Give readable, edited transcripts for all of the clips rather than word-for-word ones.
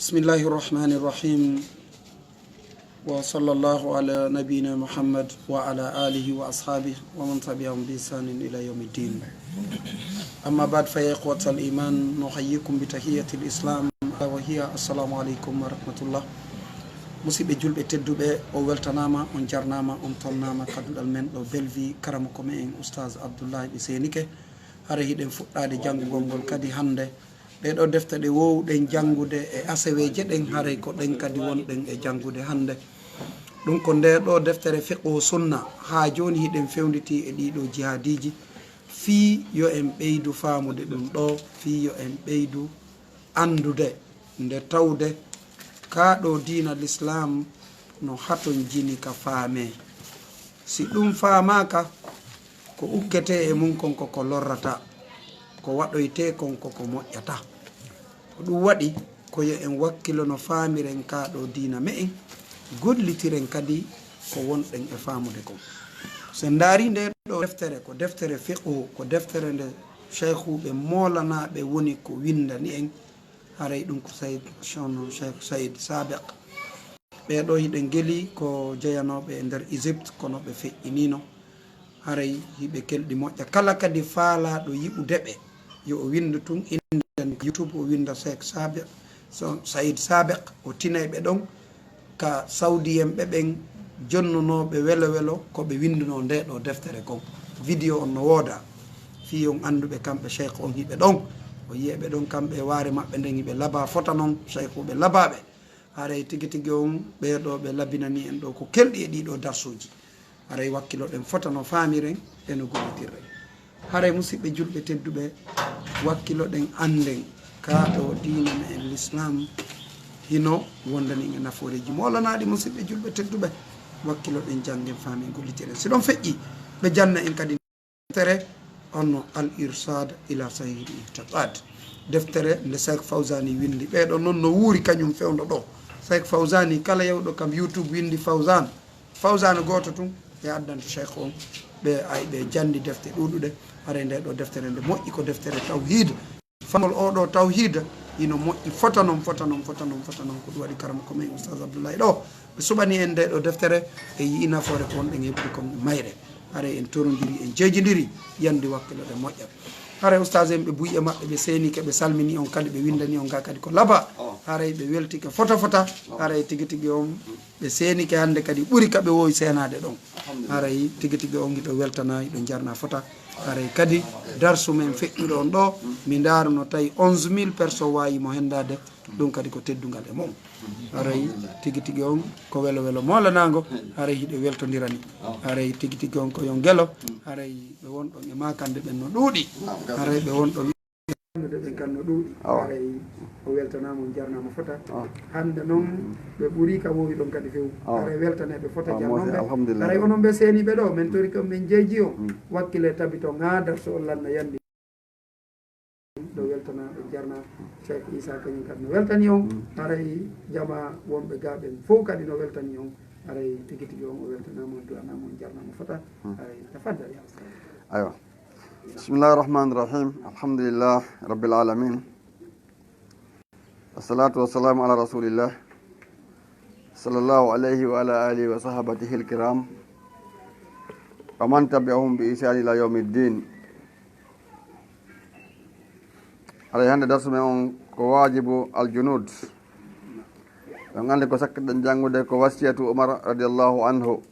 بسم الله الرحمن الرحيم وصلى الله على نبينا محمد وعلى آله وأصحابه ومن تبعهم بإحسان إلى يوم الدين. أما بعد فيا إخوة الإيمان نحييكم بتحية الإسلام وهي السلام عليكم ورحمة الله. musidɓe julɓe tedduɓe o weltanama on jarnama on tolnama kadduɗal men ɗo belvi karamako me en oustage Abdoullahi ɓe senike hara hiɗen fuɗɗade janngugol ngol kadi hande ɗeɗo defte ɗe wowɗen janngude e aseweje ɗen haray ko ɗen kadi wonɗen e janngude hande ɗum ko nde ɗo deftere fiqhu sunna ha joni hiɗen fewnditi e ɗiɗo jihadiji fi yo en ɓeydu famude ɗum ɗo fi yo en ɓeydu andude nde tawde kaɗo dina l'islam no haton jini ka faame si ɗum famaka ko ukkete e mum konko ko lorrata ko waɗoyte konko ko moƴƴata ko ɗum waɗi koyo en wakkilo no faamiren kaɗo dina me en gollitiren kadi ko wonɗen e famude kon so daari nde ɗo deftere ko deftere fiqhu ko deftere nde cheikhuɓe molanaɓe woni ko windani en haray ɗum ko cheikh Saïd Sabiq ɓeɗo hiɗen geeli ko jeyanoɓe e nder Égypte kono ɓe feƴƴinino haray hiɓe kelɗi moƴƴa kala kadi faalaɗo yiɓudeɓe yo o winda tun inde YouTube o winda cheikh Sabiq Saïd Sabiq o tinayɓe ɗon ka saudien ɓe ɓen jonnonoɓe welo welo koɓe winduno nde ɗo deftere kon vidéo on no wooda fi on anduɓe kamɓe cheikh on hiɓe ɗon o yiyeɓe ɗon kamɓe waare maɓɓe nden hiɓe laaba fota noon cheikhuɓe labaɓe haray tigi tigi on ɓeɗo ɓe labinani en ɗo ko kelɗi e ɗiɗo darsuji haray wakkilo ɗen fota no faamiren eno gollitirren haray musidɓe julɓe tedduɓe wakkilo ɗen anden kaɗo dina me en l'islam hino wondani en naforeji molanaɗi musidɓe julɓe tedduɓe wakkilo ɗen janggen faamen gollitiren si ɗon feƴƴi ɓe janna en kadi tere onno al irsad ila sahih i'tiqad deftere nde Cheikh Fawzani windi ɓeɗo noon no wuuri kañum fewdo ɗo Cheikh Fawzani kala yewɗo kam YouTube windi Fawzan goto tun e addanta cheikh on ɓe ay ɓe jandi defte ɗuɗuɗe hare nde ɗo deftere nde moƴƴi ko deftere tawhid famol oɗo tawhid ino moƴƴi fota noon ko ɗum waɗi karama ko men oustaz Abdoullahi ɗo ɓe suɓani en nde ɗo deftere e yi nafoore ko wonɗen heɓɓi kon mayre hare en torodiri en jeejidiri yandi wakkilo ɗe moƴƴat hare oustage en ɓe buyƴe maɓɓe ɓe senike ɓe salmini on kadi ɓe windani on ga kadi ko laba haray ɓe weltike fota haray tigi tigi on ɓe senike hande kadi ɓuuri kaɓe wowi senade ɗon haray tigi tigi on hiɗo weltana hiɗo jarna fota haray kadi darsu men feƴƴuɗo on ɗo mi daruno tawi 11 000 personnes wayimo hendade ɗum kadi ko teddugal e mum haray tigi tigi on ko welo welo molanago haray hiɗe weltodirani haray tigi tigi on ko yon guelo haray ɓe wonɗon e makande ɓen no ɗuuɗi haray ɓe wonɗo ɓen kan no ɗuuɗi haray o weltanama on jarnama fota hande noon ɓe ɓuuri ka wowi ɗon kadi few haray weltaneɓe fota jarnoɓe haray onon ɓe seniɓe ɗo min tori kam min jeeji o wakkile tabi to ŋadar so on lanna yandi ɗo weltana ɓe jarna cheikh Issa kañum kadi no weltani on haray jama wonɓe gaɓen fof kadi no weltani on haray tigi tigi on o weltanama on duwanama on jarnama fota haray tafaddal ya ustad. Aywa, bismillahi rahmani rahim, alhamdulillah rabbil alamin, assalatu wassalamu ala rasulillah sallallahu alayhi wa ala alihi wa sahabatihi alkiram wa man tabi'ahum bi ihsan ila yawmiddin. haray hande darsu men on ko wajibu aljunud ɗon ande ko sakkiɗen janngude ko wasiyatu Umar radiallahu anhu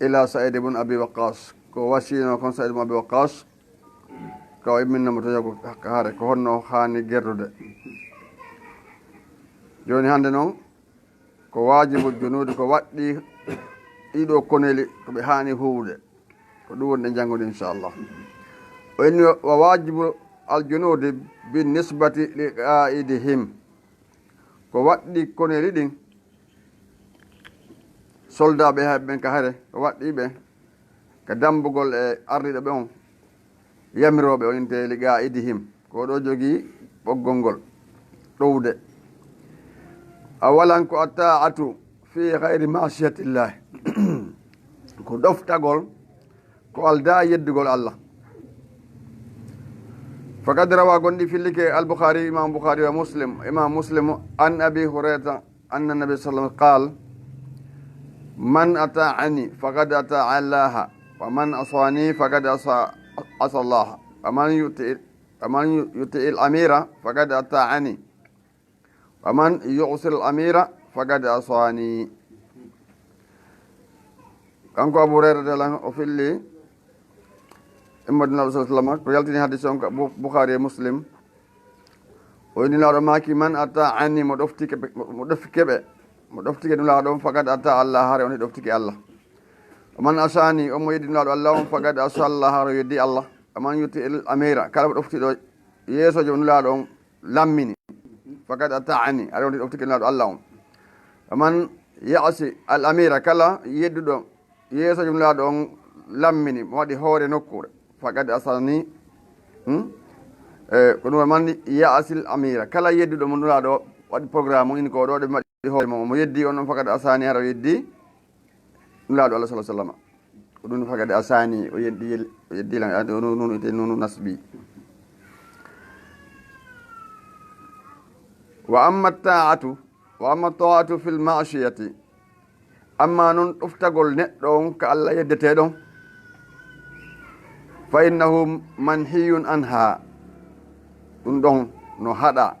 ila Saïd ibn Abi Waqqas ko wasino kon Saïd ibn Abi Waqqas ko imminnamo to yago haare ko honno hani gerdude joni hande noon ko wajibu junude ko waɗɗi ɗiɗo koneli koɓe hani huwde ko ɗum woni ɗe janngude inchallah o inni wa wajibu aljunude bi nisbati li qaidihim ko waɗɗi koneli ɗin soldaɓe haɓeɓen ka haare ko waɗɗiɓe ka dambugol e ardiɗo ɓe on yamiroɓe on inte li qaidihim ko ɗo jogui ɓoggol ngol ɗowde awalan ko atta'atu fi gayri masiyatillahi ko ɗoftagol ko alda yeddugol Allah فقد روى قندي في لك البخاري إمام بخاري ومسلم إمام مسلم عن أبي هريرة أن النبي صلى الله عليه وسلم قال من أطاعني فقد أطاع الله ومن أصاني فقد عصى الله ومن يطع الأمير فقد أطاعني ومن يعصي الأمير فقد عصاني. kanko Abu Hurairah lan o filli immadina sallallahu alaihi wasallam ko yaltini hadith on ko Bukhari e Muslim o ni lawɗo maki man atta anni mo ɗoftike ɗum lawɗo on fagad atta Allah hare on ɗoftike Allah man asani on mo yeddi lawɗo Allah on fagad asa Allah hare yeddi Allah man yuti el amira kala mo ɗoftiɗo yeesojo on lawɗo on lammini fagad atta anni hare on ɗoftike lawɗo Allah on man yasi al amira kala yedduɗo yeeso jum laaɗo on lammini mo waɗi hoore nokkure fagad asani ko ɗum man yaasil amira kala yedduɗo mo laaɗo waɗi programme o ini ko ɗo ɗe waɗi hoore mo yeddi on fagad asani hara yeddi ɗum laaɗo Allah sallallahu alaihi wasallam ko ɗum fagad asani o yeddi lan nunu ite nunu nasbi wa amma ta'atu fil ma'siyati amma noon ɗoftagol neɗɗo on ko Allah yeddete ɗon fa innahu manhiyun anha ɗum ɗon no haɗa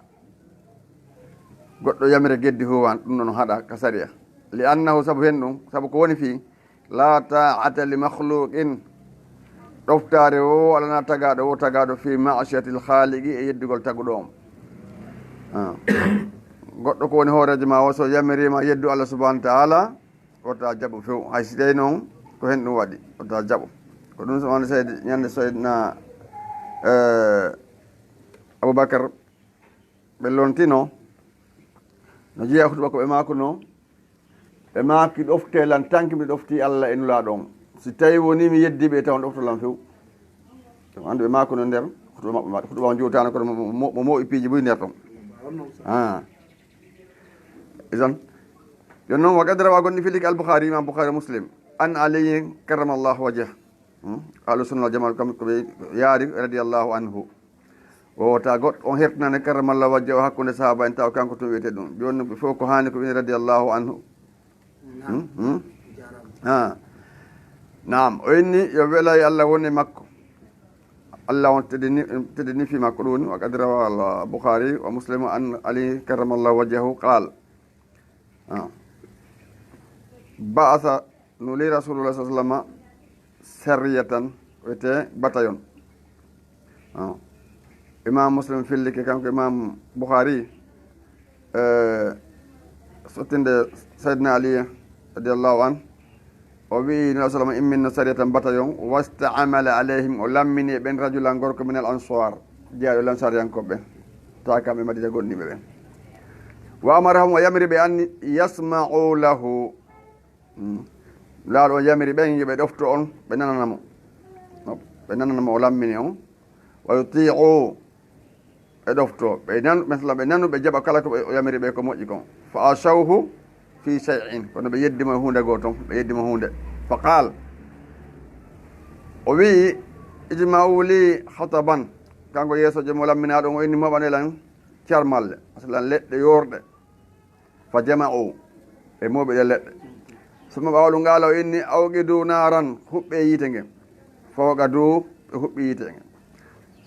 goɗɗo yamire geddi huwan ɗum ɗon no haɗa ka sariya li annahu saabu hen ɗum saabu ko woni fi la ta'ata li makhluqin ɗoftare o alana tagaɗo fi ma'siyati l khaliqi e yeddigol taguɗo on goɗɗo ko woni hoorejo ma o so yamirima yeddu Allah subhanahu wa ta'ala wota jaɓo few hay si tawi noon ko hen ɗum waɗi wota jaɓo ko ɗum wonde ñande Seydina Aboubacar ɓe lontino no jeeya hutuba ko ɓe makuno ɓe maki ɗoftelan tanki mi ɗofti Allah e nulaɗo on si tawi woni mi yeddiɓe taw ɗoftolan few ɗum andi ɓe makuno nder hutuba o jowtano kono mo moɓi piiji boyi nder ton isan jon noon wa qad rawa gonɗi filiki al-Bukhari imam Bukhari Muslim an aliyin karramallahu wajh ahlu sunna wal jamaa kamɓe koɓe yaari radiallahu anhu wowota goɗɗo on hertinane karramallahu wajh o hakkude sahaba en taw kanko tun wiyete ɗum joni ɓe fof ko hani ko wini radiallahu anhu naam o inni yo welay Allah woni makko Allah on teddini fi makko ɗum wa qad rawa al-Bukhari wa Muslim an ali karramallahu wajhahu qal ba'atha nuli rasulullah sallallahu alaihi wasallam sariyatan wete batayon imam Muslim fillike kanko imam Bukhari sottinde sayyidina Ali radiyallahu an o wi nabi sallallahu imminna sariyatan batayon wasta'amala alayhim o lammini ɓen rajulan gorko min al ansar jeeyaɗo lansariyankoɓe ta kamɓe Madina gonɗiɓe ɓen wa amarahum o yamiri ɓe anni yasma'u lahu laaɗo o yamiri ɓen yoɓe ɗofto on ɓe nananamo o lammini on wa yuti'u ɓe ɗofto ɓe nanu ɓe jaɓa kala ko ɓe yamiri ɓe ko moƴƴi kon fa ashawhu fi shay'in kono ɓe yeddimo hunde goo ton ɓe yeddimo hunde fa qal o wi ijma'u li hataban kanko yeesojo mo lamminaɗo o inni moɓanelan carmalle masalan leɗɗe yorɗe fa jama'u e moɓe ɗe leɗɗe suma ɓawɗu ngaala o inni awqidu naran huɓɓe yiite nge fawqa du ɓe huɓɓi yiite nge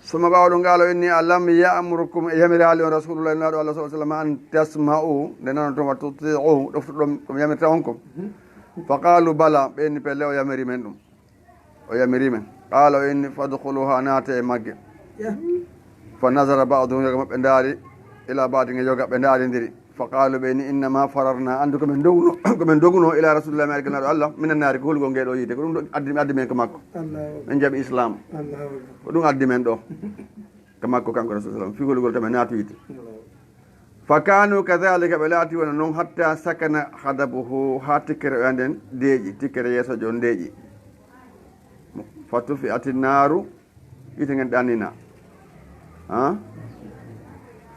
suma ɓawɗu ngaala o inni alam ya'murukum e yamiri haali on rasulullah naɗo Allah sallallahu alaihi wasallam an tasma'u nde nana toon wa tuti'u ɗoftuɗon ɗum yamirta on ko fa qalu bala ɓe inni pelle o yamiri men ɗum o yamiri men qaala o inni fadkhuluha naate e magge fa nazara ba'duhum yoga maɓɓe ndaari ila ba'di nge yoga ɓe ndaaridiri fa qalu ɓe ni innama fararna andu komin doguno ila rasulillah mi alkanaɗo Allah minen naari ko hulgol ngeɗo yiide ko ɗum ɗo addi men ko makko min jaaɓi islam ko ɗum addi men ɗo ko makko kanko rasul sallam fi hulgol tamen naatu yiite fa kanu kadalika ɓe laati wona noon hatta sakana hadabuhu ha tikkere o anden deeƴi tikkere yeesojo on deeƴi fa tufi ati naaru yiite gen ɗannina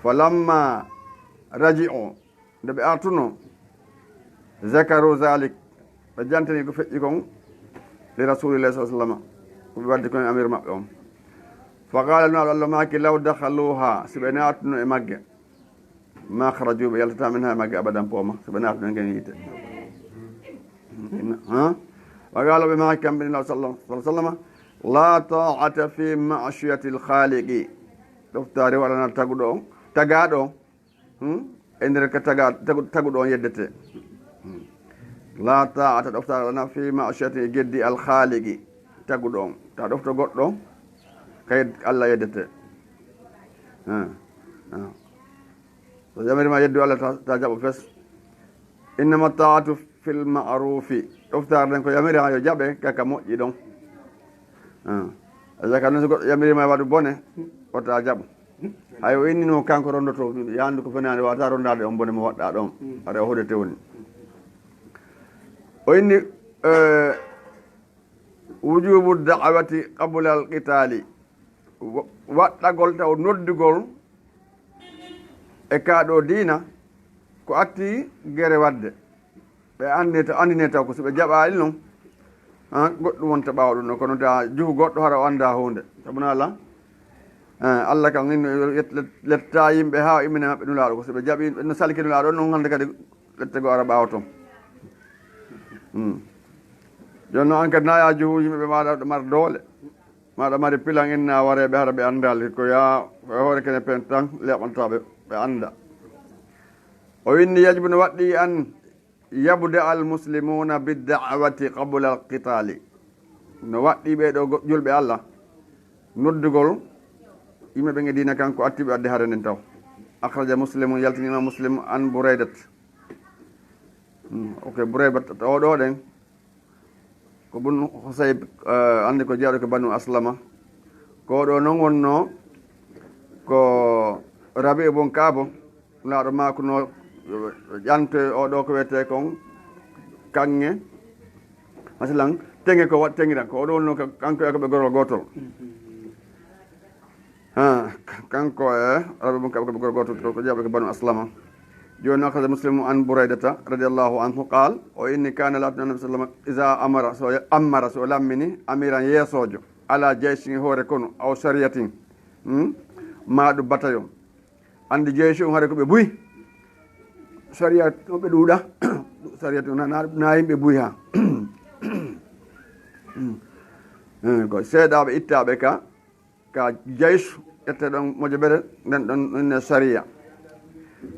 fa lamma raji o nde ɓe artuno zakaru zalik ɓe jantani ko feƴƴi kon li rasulillah sa sallam ko ɓe waddi kon amir maɓɓe on fa qala no Allah maki law dakhaluha sibenatnu e magge ma kharaju bi yalta minha magge abadan poma sibenatnu ngen yite ha wa qala bi ma kam bin sallallahu alaihi wasallam la ta'ata fi ma'siyati al-khaliqi doftare wala na tagudo tagado ender ka tagudo yeddete la ta'ata doftare na fi ma'siyati geddi al-khaliqi tagudo ta dofto goddo kay Allah yeddete so jamiri ma yeddu Allah ta jabo fes innama ta'atu fil ma'rufi doftare den ko yamiri ha yo jabe kaka moƴƴi don azaka no go yamiri ma wadu bone wata jabu ayo inni no kanko rondoto yandu ko fenande wata rondade on bone mo wadda don are hode tewni o inni wujubu da'awati qabla al-qitali waddagol taw noddugol e kaado diina ko atti gere wadde be andine taw ko so be jabaali non goɗɗum wonta ɓaawa ɗum no kono ta juhu goɗɗo hara o annda hunde sabuna Allah Allah kan in letta yimɓe ha immine maɓɓe nulaaɗo ko so ɓe jaɓi no salki nulaaɗo noon hannde kadi lettego ara ɓaawa toon joni noon an kadi naya juhu yimɓeɓe maɗa ɗo mara doole maɗa mari pilan inna wareɓe hara ɓe anndal ko ya hoore kene pen tan leɓantaɓe ɓe annda o winni yajibu no waɗɗi an yabude al muslimuna bidda'awati qabla al qitali no waɗɗi ɓeɗo julɓe Allah noddugol yimɓe ɓe dina kanko attiɓe adde hare nden taw akhraja muslimun yaltinima muslim an buraydat ok buraydat oɗo ɗen ko bun husayb andi ko jeeɗo ko banu aslama ko ɗo noon wonno ko rabi bon kaabo laaɗo makuno ƴante oɗo ko wiyete kon kanŋe masalan teŋe ko wat teŋiran ko oɗo wonno kanko e ko ɓe gorol gotol kanko e rabi bon kaabo ko ɓe gorol gotol ko jeeɓe ko banu aslama joni akhraja muslimu an buraydata radiallahu anhu qal o inni kana latuna nabi sallam isa amara so lammini amiran yeesojo ala jeysin hoore kono aw sariyatin maɗu bataillon andi jeysi on haare ko ɓe buy sariya on ɓe ɗuuɗa sariya na yimɓe buy ha ko seeɗaɓe ittaɓe ka jeysu ƴette ɗon moƴo ɓere nden ɗon inne sariya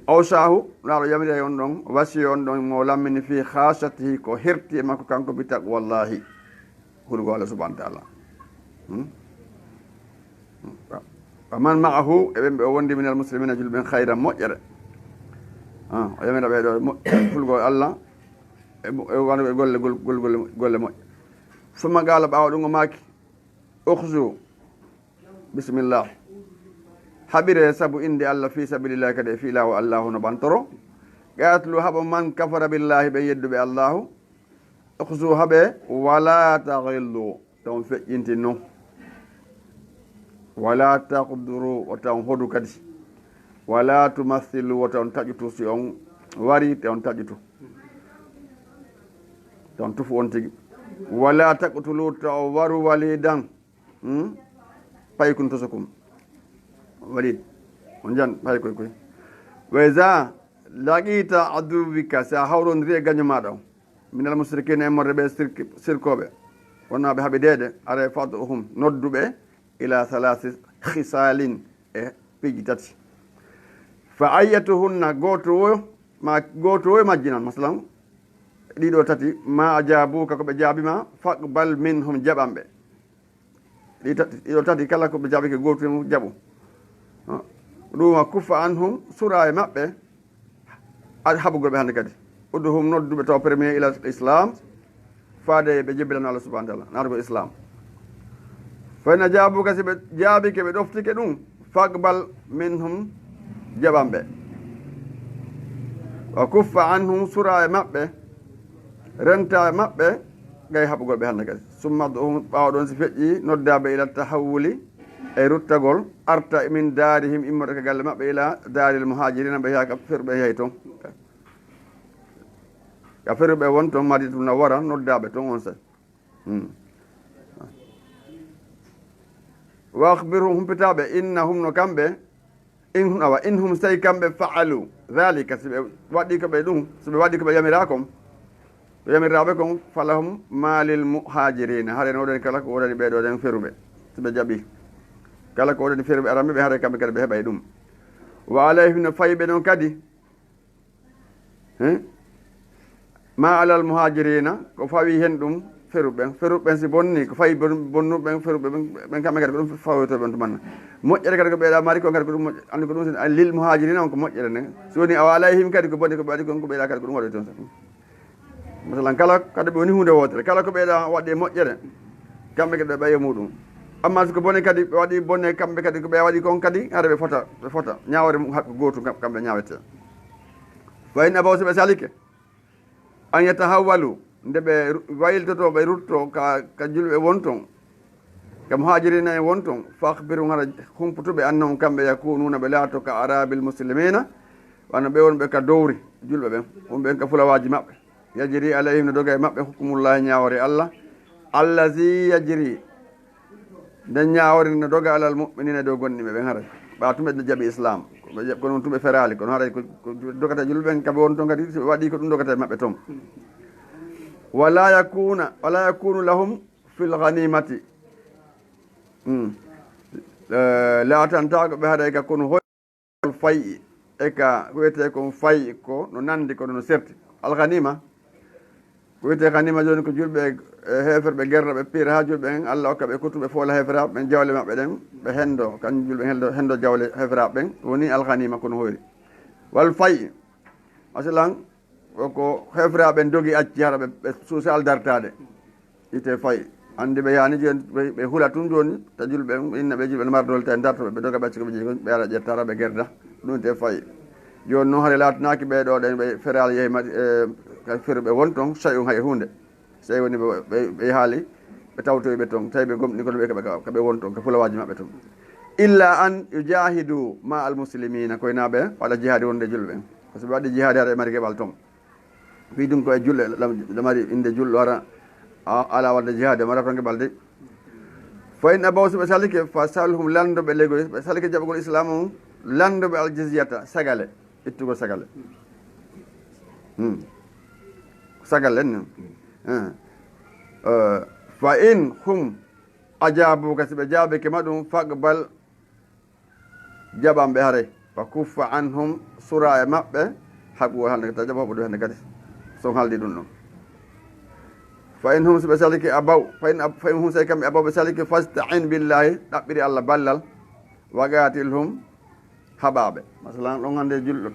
aw sahu laaɗo yamiri on ɗon wasi on ɗon mo lammini fi khasatihi ko herti e makko kanko bi taqwallahi hulgo Allah subhanahu wa ta'ala faman ma'ahu e ɓen ɓe o wondi minal muslimina julɓen hayran moƴƴere o yamira ɓeɗo hulgo Allah e wonɓe golle moƴƴe summa qala ɓawa ɗum o maaki ukhzu bisimillah haɓire sabu inde Allah fi sabilillahi kadi e fiilawo allahu no ɓantoro gatlu haɓo man kafara billahi ɓe yedduɓe allahu ukhzu haɓe wala taghillu taw feƴƴinti non wala taqduru o taw hodu kadi wala tumathilu o taw taƴutu si on wari te on taƴutu taw tufu on tigi wala taqtulu taw waru walidan paykun tosokum walid on jan pay koy wa iza laqita aduwika sa hawrondiri e gaño maɗa o minal musrikina e morre ɓe sirkoɓe wonnaɓe haaɓe deede ara faduhum nodduɓe ila halasi hisalin e piiji tati fa ayyatuhunna goto o majjinan masalan ɗiɗo tati ma ajabuka koɓe jaabima faqbal minhum jaɓanɓe ɗiɗo tati kala koɓe jaabike goto jaɓu ɗuma kuffa anhum sura e maɓɓe haɓugol ɓe hannde kadi udduhum nodduɓe taw premier ila islam faade ɓe jebbilano Allah subahana taala naata ko islam fayna jaabuka si ɓe jaabike ɓe ɗoftike ɗum faqbal minhum jaɓanɓe wa kuffa anhum sura e maɓɓe renta e maɓɓe gay haɓugol ɓe hannde kadi summa ɗum ɓawaɗon si feƴƴi noddaɓe ila tahawuli e ruttagol arta min daarihim immode ko galle maɓɓe ila daaril muhajirina ɓe yaha ka feruɓe yeey toon ka feruɓe won toon madinatul munawwara noddaɓe toon on say wa akhbirhum humpitaɓe innahum no kamɓe in hum so tawi kamɓe faalu dhalika so ɓe waɗi ko ɓe ɗum so ɓe waɗi ko ɓe yamira kon ɓe yamirraɓe kon falahum malil muhajirina haɗen oɗon kala ko woɗani ɓeɗo ɗen feruɓe so ɓe jaaɓi kala ko woɗani feruɓe aranɓe ɓe haɗa kamɓe kadi ɓe heɓay ɗum wa alayhim no fayiɓe noon kadi ma alal muhajirina ko fawi hen ɗum feruɓe si bonni ko fayi bonnuɓe feruɓe ɓen kamɓe kadi ko ɗum fawoyto ɓen tumanna moƴƴere kadi ko ɓeeɗa mari ko kadi ko ɗum andi ko ɗum lil muhajirina on ko moƴƴere nden so woni awa alayhim kadi ko bonni ko ɓe waɗi kon ko ɓeeɗa kadi ko ɗum waɗoy toon masalan kala kadi ɓe woni hunde wotere kala ko ɓeeɗa waɗi e moƴƴere kamɓe kadi ɓe ɓaye muɗum amma siko bone kadi ɓe waɗi bonne kamɓe kadi ko ɓe waɗi kon kadi haɗa ɓe fota ñawore hakko gotu kamɓe ñawete wa in abaw so ɓe salike an yatahawwalu nde ɓe wayltoto ɓe rutto ka julɓe wonton ka muhajirina e wonton fa akhbirum haɗa humputuɓe annahum kamɓe yakununa ɓe laato ka arabil muslimina wano ɓe wonɓe ka dowri julɓe ɓen wonɓen ka fulawaji maɓɓe yajiri alayhim no doga e maɓɓe hukumullahi ñawore allah allazi yajiri nden ñawore no doga alal muminina e dow gonɗiɓe ɓen haray ɓa tume ɗo jaaɓi islam kono tuɓe ferali kono haray ko dogata julɓe ɓen kamɓe won toon kadi so ɓe waɗi ko ɗum dogata e maɓɓe toon wala yakunu lahum fil ghanimati laatantako ɓe haɗa ka kono hoy fayi e ka ko wiyete kon fayi ko no nandi kono no serti alghanima ko wiyete ghanima joni ko julɓe heferɓe guerra ɓe piira ha julɓe en allah hokka ɓe kuttuɓe foola heferaɓe ɓen jawle maɓɓe ɗen ɓe hendo kañum julɓe hendo jawle heferaɓe ɓen woni alghanima kono hoyri wal fayi masalan ko heferaɓe dogi acci haɗa ɓe suusa aldartade ite fayi andi ɓe yani joni ɓe huula tun joni ta julɓe inna ɓe julɓe no mardol ta dartoɓe ɓe doga ɓacci koɓe jeeyi ɓe ara ƴettara ɓe guerda ɗum te fayi joni noon haɗa latanaki ɓeɗo ɗen ɓe feral yeehi feruɓe won toon say on hay hunde so woni ɓe haali ɓe tawtoyɓe toon tawi ɓe gomɗi kono ɓe kaɓe won toon ko fulawaji maɓɓe toon illa an yujahidu ma al muslimina koynaɓe waɗa jihadi wonde julɓe ɓen par ce que ɓe waɗi jihadi haɗa e mari keɓal toon wi ɗum koye julɗe lamari inde julɗo ara ala wadde jihadi mara ton keɓal de fa in abaw so ɓe salike fa salhum landoɓe leygoy ɓe salike jaɓagol islam on landoɓe aljizyata sagale ittugol sagale sagale en fa in hum ajabuka so ɓe jaabike ma ɗum faqbal jaɓanɓe haare fa kuffa anhum sura e maɓɓe haɓugol hande ta jaɓa hoɓo ɗo hande kadi son haldi ɗum ɗon fa in hum so ɓe salike abaw fa in hum say kamɓe abaw ɓe salike fastain billahi ɗaɓɓiri allah ballal wagatil hum haɓaɓe masalan ɗon hande julɗo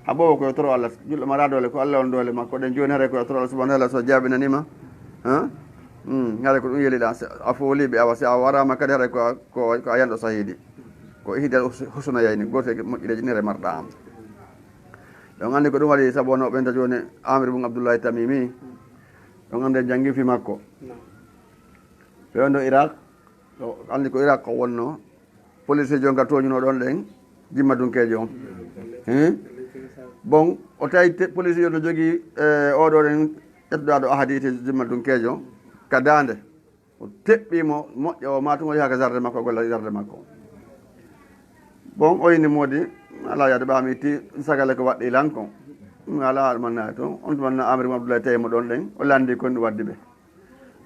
haɓowo koye toro allah julɗo mara dole ko allah on dole makko ɗen joni haare koye toro allah subahana taala so jabinanima haare ko ɗum yeliɗa a fooliɓe awa si a warama kadi haare ko a yanɗo sahidi ko ihidal husuna yayni goto moƴƴireji nere marɗa am ɗon andi ko ɗum waɗi saabu ono ɓenta joni amir bun abdoullahi tamimi ɗon andi janggi fi makko ɓe wonno iraq andi ko iraq ko wonno police jon ka toñuno ɗon ɗen jimma dunkejo on bon o tawi police yo no jogui oɗo ɗen ƴettuɗa ɗo ahadi ite jimma dunkejo ka dande o teɓɓimo moƴƴa o matugo yaha ka jardin makko golla jardin makko bon o yini moodi ala yaade ɓami itti sagale ko waɗɗi lanko ala ɗumannayi toon on tumanna amri mo abdoulaye tawimo ɗon ɗen o landi konɗi waddi ɓe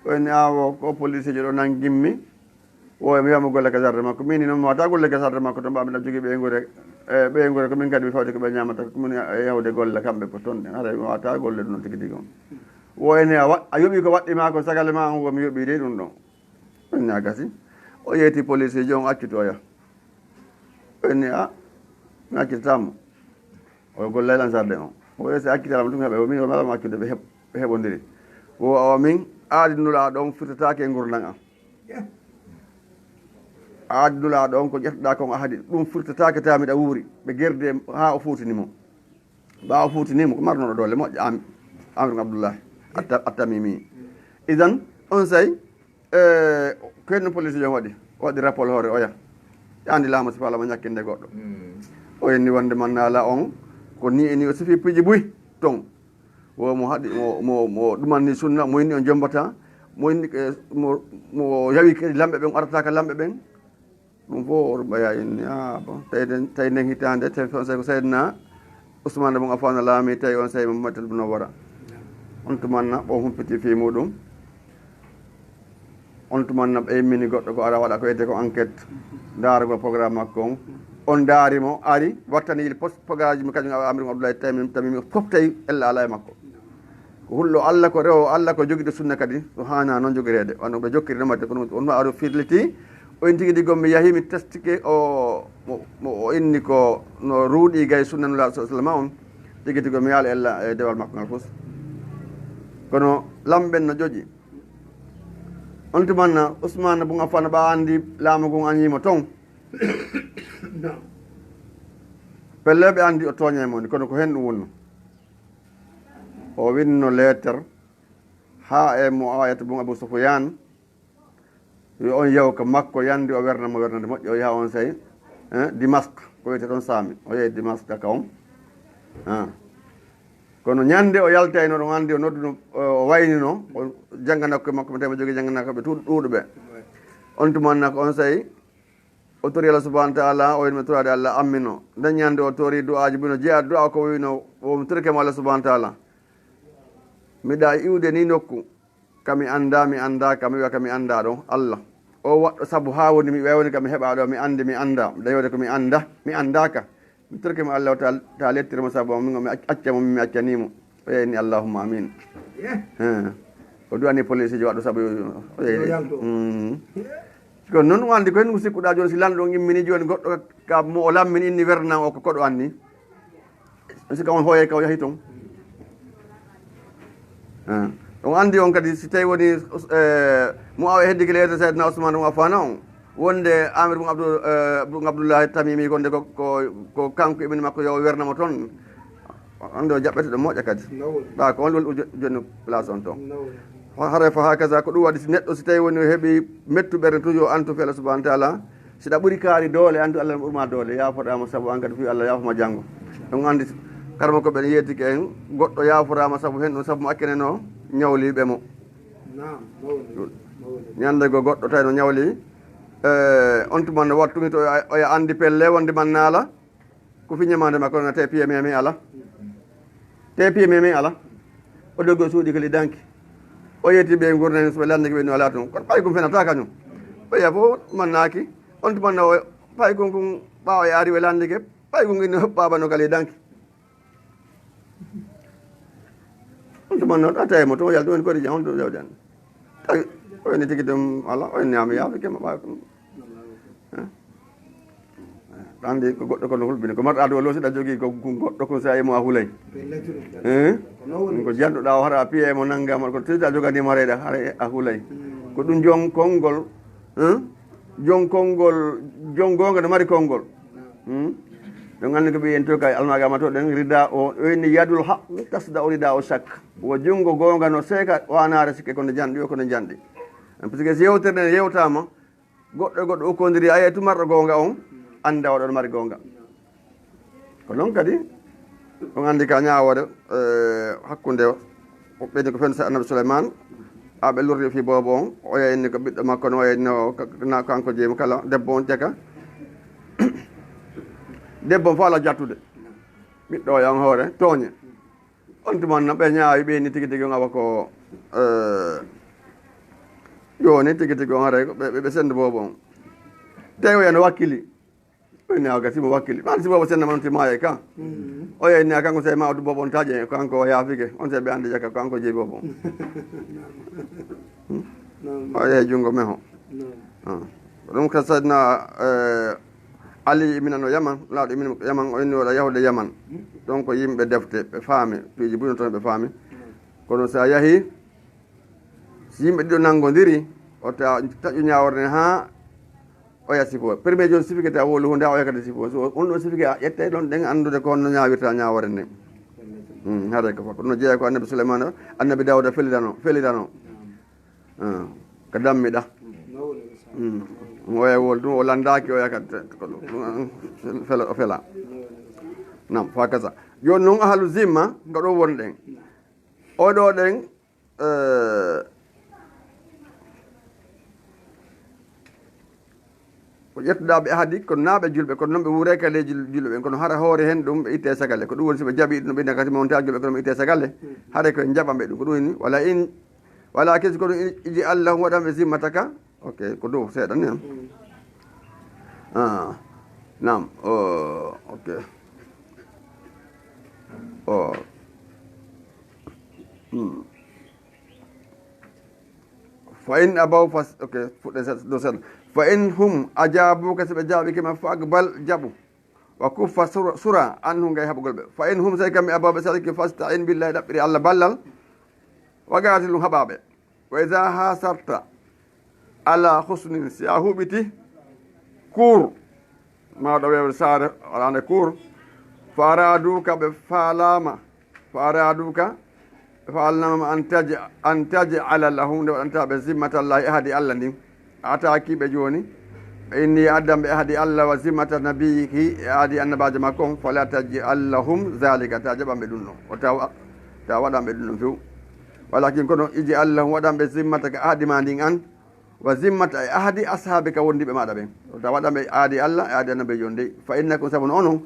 o yini awo ko police ji ɗo nanggimmi o mi wiyama golle ka jardin makko mini noon mi wata golle ka jardin makko to mbami ɗa jogui ɓe gure komin kadi mi fawde koɓe ñamata komin yawde golle kamɓe ko toon ɗen haɗa mi wata golle ɗum noon tigui tigui on woyni a yoɓi ko waɗɗima ko sagale ma on womi yoɓi de ɗum ɗon ɗonni a gasi o yeeti police ji on accitoya ɓenni mi accititamo o gollaylan sarde on o yesi accitama ɗum heeɓe omin omalama accude ɓe heɓodiri o awa min aadinula ɗon firtatake e gurdan am aadinula ɗon ko ƴettoɗa kon a haadi ɗum firtatake tawa miɗa wuuri ɓe guerde ha o fuutinimo ɓa o fuutinimo ko marnoɗo dole moƴƴa amir abdoullahi attamimi idan on say kenno police jon waɗi rapport hoore oya andi laamu si falama ñakkinde goɗɗo o yenni wonde mannala on ko ni e ni o sifi piiji ɓuy ton womo haɗi mo ɗumanni sunna mo inni o jombata mo inni mo yawi kadi lamɓe ɓen o artaka lamɓe ɓen ɗum fof oɗo ɓaya inni bon tawi nden hitande tawi on sayi ko seydna Ousmane bon Affan laami tawi on sayi Mouhamadoul Munawwara on tumanna o humpiti fi muɗum on tumanna ɓe immini goɗɗo ko ara waɗa ko wiyete ko enquête daarugol programme makko on daarimo ari wattani pogaji mi kañum Amadou Abdoulaye tamimi fof tawi ella ala e makko ko hulɗo Allah ko rewo Allah ko jogiɗo sunna kadi so hana noon jogirede wano ɓe jokkiri remate kono on aɗo firliti o tigui ɗi gommi yahi mi testike o inni ko no ruuɗi gay sunna nula sallama on tigui tigo mi yaala ella e dewal makko ngal fof kono lamɓen no jooƴi on tumanna Ousmane Boun Affan ɓa andi laamu ngun añima toon pelleɓe andi o tooña e moni kono ko hen ɗum wonno o winno lettre ha e Muawiyata Boun Abou Soufiane yo on yew ko makko yandi o wernamo wernande moƴƴi o yaha on sayi Dimasque ko wiyete ɗon saami o yehi Dimasque daka on kono ñande o yaltayno ɗon andi o nodduno o waynino o jangganakkoe makko mi tawi mo jogui jangganakkoɓe ɗuuɗo ɓe on tumanna ko on sayi o tori Allah subahanahu wa taala o wino mi torade Allah ammino nden ñande o tori du'aji bino jeeya du'a ko wino omi torikemo Allah subahanahu wa taala miɗa iwde ni nokku kami anda mi andaka mi wiya kami anda ɗon Allah o waɗɗo saabu ha woni mi wewni kami heɓa ɗo mi andi mi anda dayode ko mi anda mi andaka mi torkemo Allah ta lettirmo saabu min mi accamo mi accanimo o yeyni allahumma amin o duwani police ji waɗɗo saabu o yeyni ko noon ɗum andi ko hen ko sikkuɗa joni si lanɗo on immini joni goɗɗo ka mo o lammin inni wernam o ko koɗo anni sika on hooye ka o yahi toon on andi on kadi si tawi woni Muawiya heddiki leyde Seydina Ousmane Boun Affan on wonde Amadou Boun Abdoullahi Tamimi gonde ko kanko ibini makko yo wernamo toon ande o jaɓɓete ɗo moƴƴa kadi ɓa ko on woni joni place on toon hare fa hakaza ko ɗum waɗi si neɗɗo si tawi woni heeɓi mettu ɓerde toujours antu fe Allah subahanahu wa taala siɗa ɓuuri kaari doole andu Allah ɓurma doole yafoɗama saabu an kadi fi Allah yafoma janggo ɗum andi karma ko ɓen yettiki en goɗɗo yaforama saabu hen ɗum saabu mo akkeneno ñawliɓe mo ñande go goɗɗo tawi no ñawli on tumanno wattumi to oya andi pelle wonde man naala ko fi ñamande makko no te piye memi ala te piye memi ala o doggo suuɗi ko li danki o yetti ɓe gurdani soɓe landiki ɓe no ala toon kono ɓay kum fenata kañum ɓeya fof mannaki on tumanno ɓay kum kum ɓawa e ari ɓe landike ɓay kum inni ɓaɓano kali danki on tumanno ɗa tawi mo toon yaltu en kodi jam on jawɗen tawi o eni tigui ɗum ala o en ñama yaafike ma ɓa andi ko goɗɗo kono hulɓini ko marɗa dow losiɗa jogui ko goɗɗo ko sa yimo a huulay ko janduɗa o hara piye mo nanggama ko tida joganima reeɗa hara a huulay ko ɗum jon konngol jon konngol jon gonga no mari konngol ɗum andi ko ɓiyen to kay almagama to ɗen rida o inni yadul haq tasda o rida o sak wo junngo gonga no seeka wanare sikke kono janɗi o kono janɗi par ce que si yewtere nde yewtama goɗɗo goɗɗo ukkodiri aye tumarɗo gonga on anda oɗon mari gonga ko noon kadi on andi ka ñawode hakkude o ɓeyni ko fen sa annabi Souleymane aɓe lurdi fi boobo on o yeyni ko ɓiɗɗo makko no wayno kanko jeeyimo kala debbo on ceka debbo on fo ala jattude ɓiɗɗo o yan hoore tooñe on tumanno ɓe ñaawi ɓeyni tigui tigui on awa ko joni tigui tigui on haray ɓe sende boobo on tawi o yano wakkili o yeyni awa gasimo wakkili ɓan si boobo senda manti maaye ka o yeyni a kanko sawi ma oddu boobo on taƴe kanko o yaafike on sawi ɓe andi jaka kanko jeeyi boobo on o yeehi junngo meho ɗum ka sadna Ali minano Yaman lawɗo min Yaman o inni waɗa yahude Yaman ɗon ko yimɓe defte ɓe faami piiji buno toon ɓe faami kono sa yahi si yimɓe ɗiɗo nanngodiri o taƴu ñaworde ha o ya sifo premier joni sifike ta wolu hunde ha o yakata sifo so on ɗo sifike a ƴette ɗon ɗen anndude ko honno ñawirta ñawore nde haade ko fof no jeeya ko annabi Souleymane o annabi Dawda felirano ko dammiɗa o wol ɗum o landaki o yakata o fela nam fa kasa joni noon ahalu zimma ko ɗo wonɗen oɗo ɗen ko ƴettuɗaɓe ahadi kono naaɓe julɓe kono noon ɓe wuure ka leydi julɓe ɓen kono hara hoore hen ɗum ɓe itte sagalle ko ɗum woni soɓe jaaɓi ɗum ɓe kati monta julɓe kono ɓe itte sagalle haare koye jaɓaɓe ɗum ko ɗum ni wala kesi ko ɗum iji allahum waɗanɓe zimmata ka ok ko dow seeɗa ni nam ok fa in abaw fa ok fuɗɗe dow seeɗa fa in hum ajabuka so ɓe jaaɓikima fa akbal jaɓu wa kuffa sura anhu ngay haɓugol ɓe fa in hum so kamɓe abaɓe sadiki fastain billahi ɗaɓɓiri allah ballal wagati ɗum haɓaɓe wa ida hasarta ala husnin si a huɓiti cour maɗo wewde saare alande cour fa araduka ɓe faalama fa araduka ɓe faalnama an tajala lahum nde waɗantaɓe zimmatallahi ahadi allah ndin atakiɓe joni inni addanɓe ahadi allah wa zimmata nabihi e ahadi annabajo makko on fala tajal lahum zalika ta jaɓanɓe ɗum ɗon o ta waɗanɓe ɗum ɗon few walakin kono iji allahum waɗanɓe zimmata ka ahadi ma ndin an wa zimmata e ahadi ashabe ka wondiɓe maɗa ɓen ta waɗanɓe ahadi allah e ahadi annabi jon dey fa innakum sabu no onon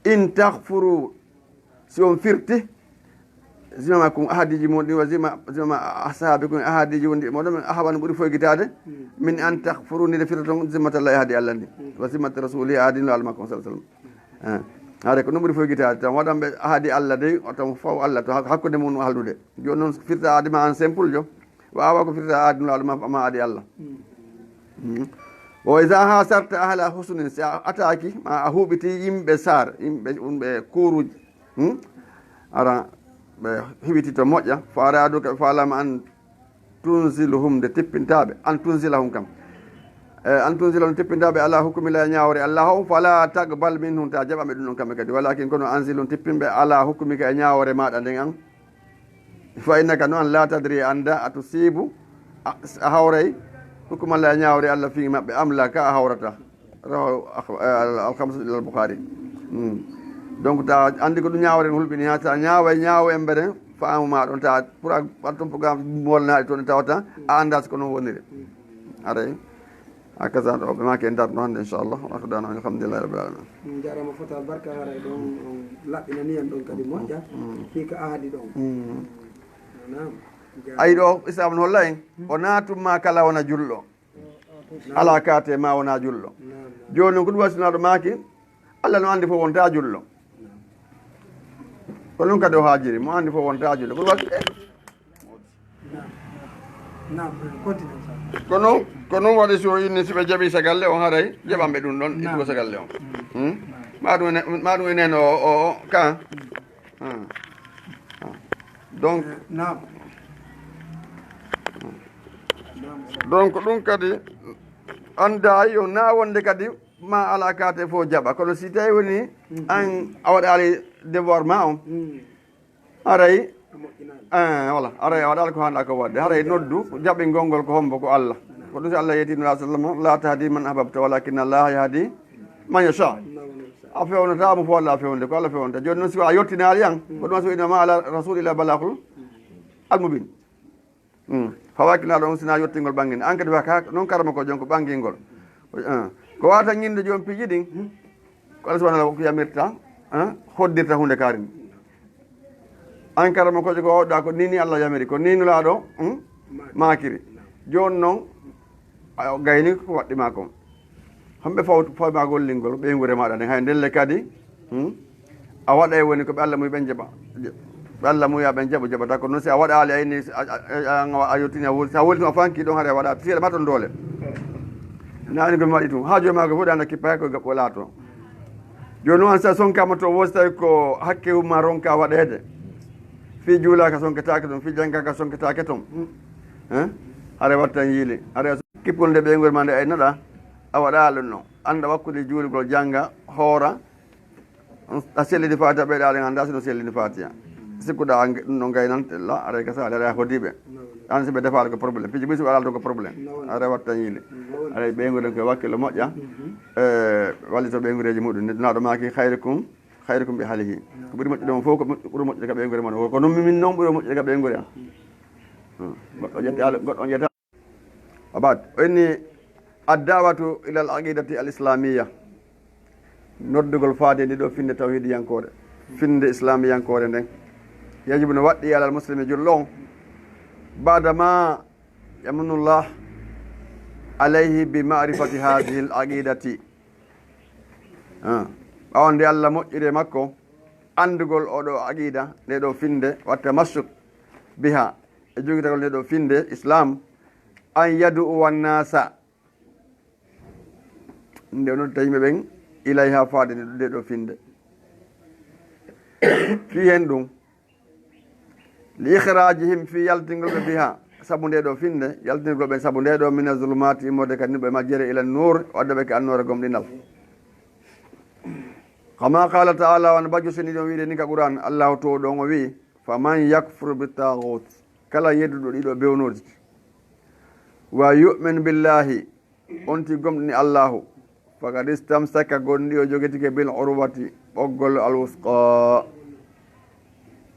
in tahfuru si on firti zimama kum ahadiji mon ɗi wa zimama ashabe kum ahadiji wondiɓe moɗon ahawano ɓuuri foygitade min an tahfuru nide firta toon zimmatallah e ahadi allah ndi wa zimmata rasuli e ahadi no allah makko sa sallam haade ko ɗum ɓuuri foygitade tan waɗanɓe ahadi allah dey tan faw allah to hakkude mum haldude joni noon firta ahadi ma an simple jo wawa ko firta ahadi no allah ma ahadi allah o isa ha sarta ahla husnin si a ataki ma a huɓiti yimɓe sar yimɓe umɓe kuruji ara ɓe hiɓiti to moƴƴa fa araduka ɓe falama an tunziluhum nde tippintaɓe an tunzilahum kam an tunzilahum tippintaɓe ala hukmila ñawre allah o fala tagbal minhum ta jaɓaɓe ɗum ɗon kamɓe kadi walakin kono anzilum tippinɓe ala hukmika e ñawre maɗa nden an fa innaka no an la tadri anda a tusibu a hawray hukmallah e ñawre allah fi maɓɓe amla ka a hawrata rawa alhamsu ilal boukhari donc ta andi ko ɗum ñawre no hulɓini ha sa ñaawa e mbere faamu ma ɗon ta pour aton programme molnaɗe toon tawata a anda so ko noon woniri aray hakaza ɗo ɓe maki e darno hannde inchallah akdana alhamdulillahi rabbil alamin jarama fota barka haray ɗon on laɓɓinani en ɗon kadi moƴƴa fika ahadi ɗon nam ayi ɗo islam no holla en o natumma kala wona julɗo ala kate ma wona julɗo joni noon ko ɗum wasinaɗo maki allah no andi fof wonta julɗo ko ɗum kadi o haajiri mo andi fof wonta julɗo ko ɗum wasi ko noon waɗi so inni siɓe jaaɓi sagalle on haray jaɓanɓe ɗum ɗon ittugo sagalle on ma ɗum enen o ka donc ɗum kadi anda yo na wonde kadi ma ala kate fof jaɓa kono si tawi woni an a waɗali devoir ma on aray voilà aray a waɗali ko handa ko wadde haray noddu jaɓi gongol ko hombo ko allah ko ɗum si allah yetino a sallam la tahdi man ahbabta walakin allah yahdi man yasha a fewnotamo fo allah fewnde ko allah fewnta joni noon si a yettinali yan ko ɗum so inama ala rasulillah balakul almubin fawakinaɗo on sina yettingol ɓanggue an kadi waka noon karama ko jon ko ɓanguingol ko wata ñinde joni piiji ɗin ko allah subahana ko yamirta hoddirta hunde karini an karama koƴo ko oɗɗa ko nini allah yamiri ko ninulaɗo makiri joni noon a gayni ko waɗɗima kon hamɓe fawma gollingol ɓeygure maɗa nden hay ndelle kadi a waɗa e woni ko ɓe allah muy ɓen jaɓa ɓe allah muya ɓen jaɓo jaɓata ko noon si a waɗali ayni a yettini sa woltima fanki ɗon haara waɗa seeɗa ma toon doole nani komi waɗi tum ha joni mago fof ɗe anda kippa hay koye gaɓɓo laato joni noon an sa sonkama to wosi tawi ko hakke umma ronka waɗede fi juulaka sonketake toon fi jangkaka sonketake toon haara watta yiili haara kippol nde ɓeygol ma nde aynaɗa a waɗa ɗum noon anda wakkude juuligol jangga hoora a sellini fatiha ɓeyɗaɗe anda sino sellini fatiha sikkuɗa ɗum ɗo gaynantella aɗa ka sali aɗa hodiɓe an siɓe defade ko probléme piiji ɓuy siɓe aɗa to ko probléme aɗa watta yiili aɗa ɓeyguren koye wakkilo moƴƴa wallito ɓeygureji muɗum naɗo maki hayrukum ɓe haalihi ko ɓuuri moƴƴude mon fof ko ɓuuri moƴƴude ka ɓeygure mon ko noon min noon ɓuuri moƴƴude ka ɓeygure am goɗɗo ƴetta abad o inni addawatu ila al aqidati al islamiyya noddugol faade ndi ɗo finde tawhidi yankore finde islami yankore nden yajibu no waɗɗi alal muslimi jullo on badama yamunullah alayhi bi marifati hadihi l aqidati ɓawande allah moƴƴire makko andugol oɗo aqida nde ɗo finde watta massuk biha e jogitagol nde ɗo finde islam an yadu wannasa nde nodta yimɓe ɓen ilayha faade nde ɗo finde fi hen ɗum li ikhrajihim fi yaltingol ɓe biha saabu nde ɗo finde yaltingol ɓe saabu nde ɗo mina zulumati immorde kadi ɓe majjere ila nour wadde ɓe ke annore gomɗinal kama qala taala wana bajjo seni ɗon wiide ni ka qouran allahu to ɗon o wi fa man yakfur bi tagut kala yedduɗo ɗiɗo bewnoji wa yumin billahi onti gomɗini allahu fakad istamsaka gonɗi o joguetike bil urwati ɓoggol alwusqa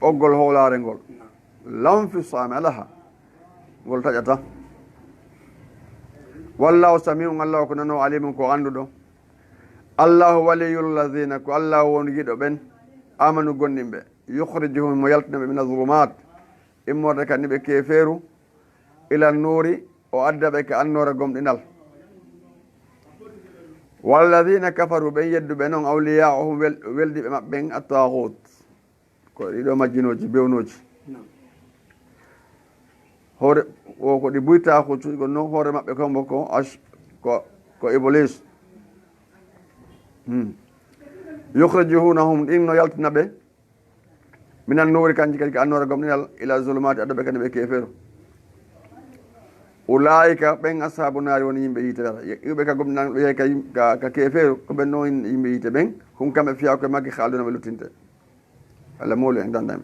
ɓoggol howlare ngol lanfisame alaha ngol taƴata wallahu samiun allahu ko nano alimun ko anduɗo allahu waliyulladina ko allahu woni giɗo ɓen amanu gonɗinɓe yukhrijuhum mo yaltinaɓe min azulumat immorde kadi ɓe keferu ila nuuri o addaɓe ke annore gomɗinal walladina kafaru ɓen yedduɓe noon awliya'uhum weldiɓe maɓɓen attagut ko ɗiɗo majjinoji bewnoji hoore o ko ɗi buyta ko cuɗigo noon hoore maɓɓe kombo ko iblis yukhrijuhunahum ɗin no yaltina ɓe minan nuuri kanji kadi ko annore gomɗinal ila zulumati addaɓe kadi ɓe keferu ulaika ɓen ashabu naari woni yimɓe yiite wata yuɓe ka gomɗinan ɓe ka keferu ko ɓen noon yimɓe yiite ɓen hum kamɓe fiya koye magge haalduna ɓe luttinte allah mawlu en dandami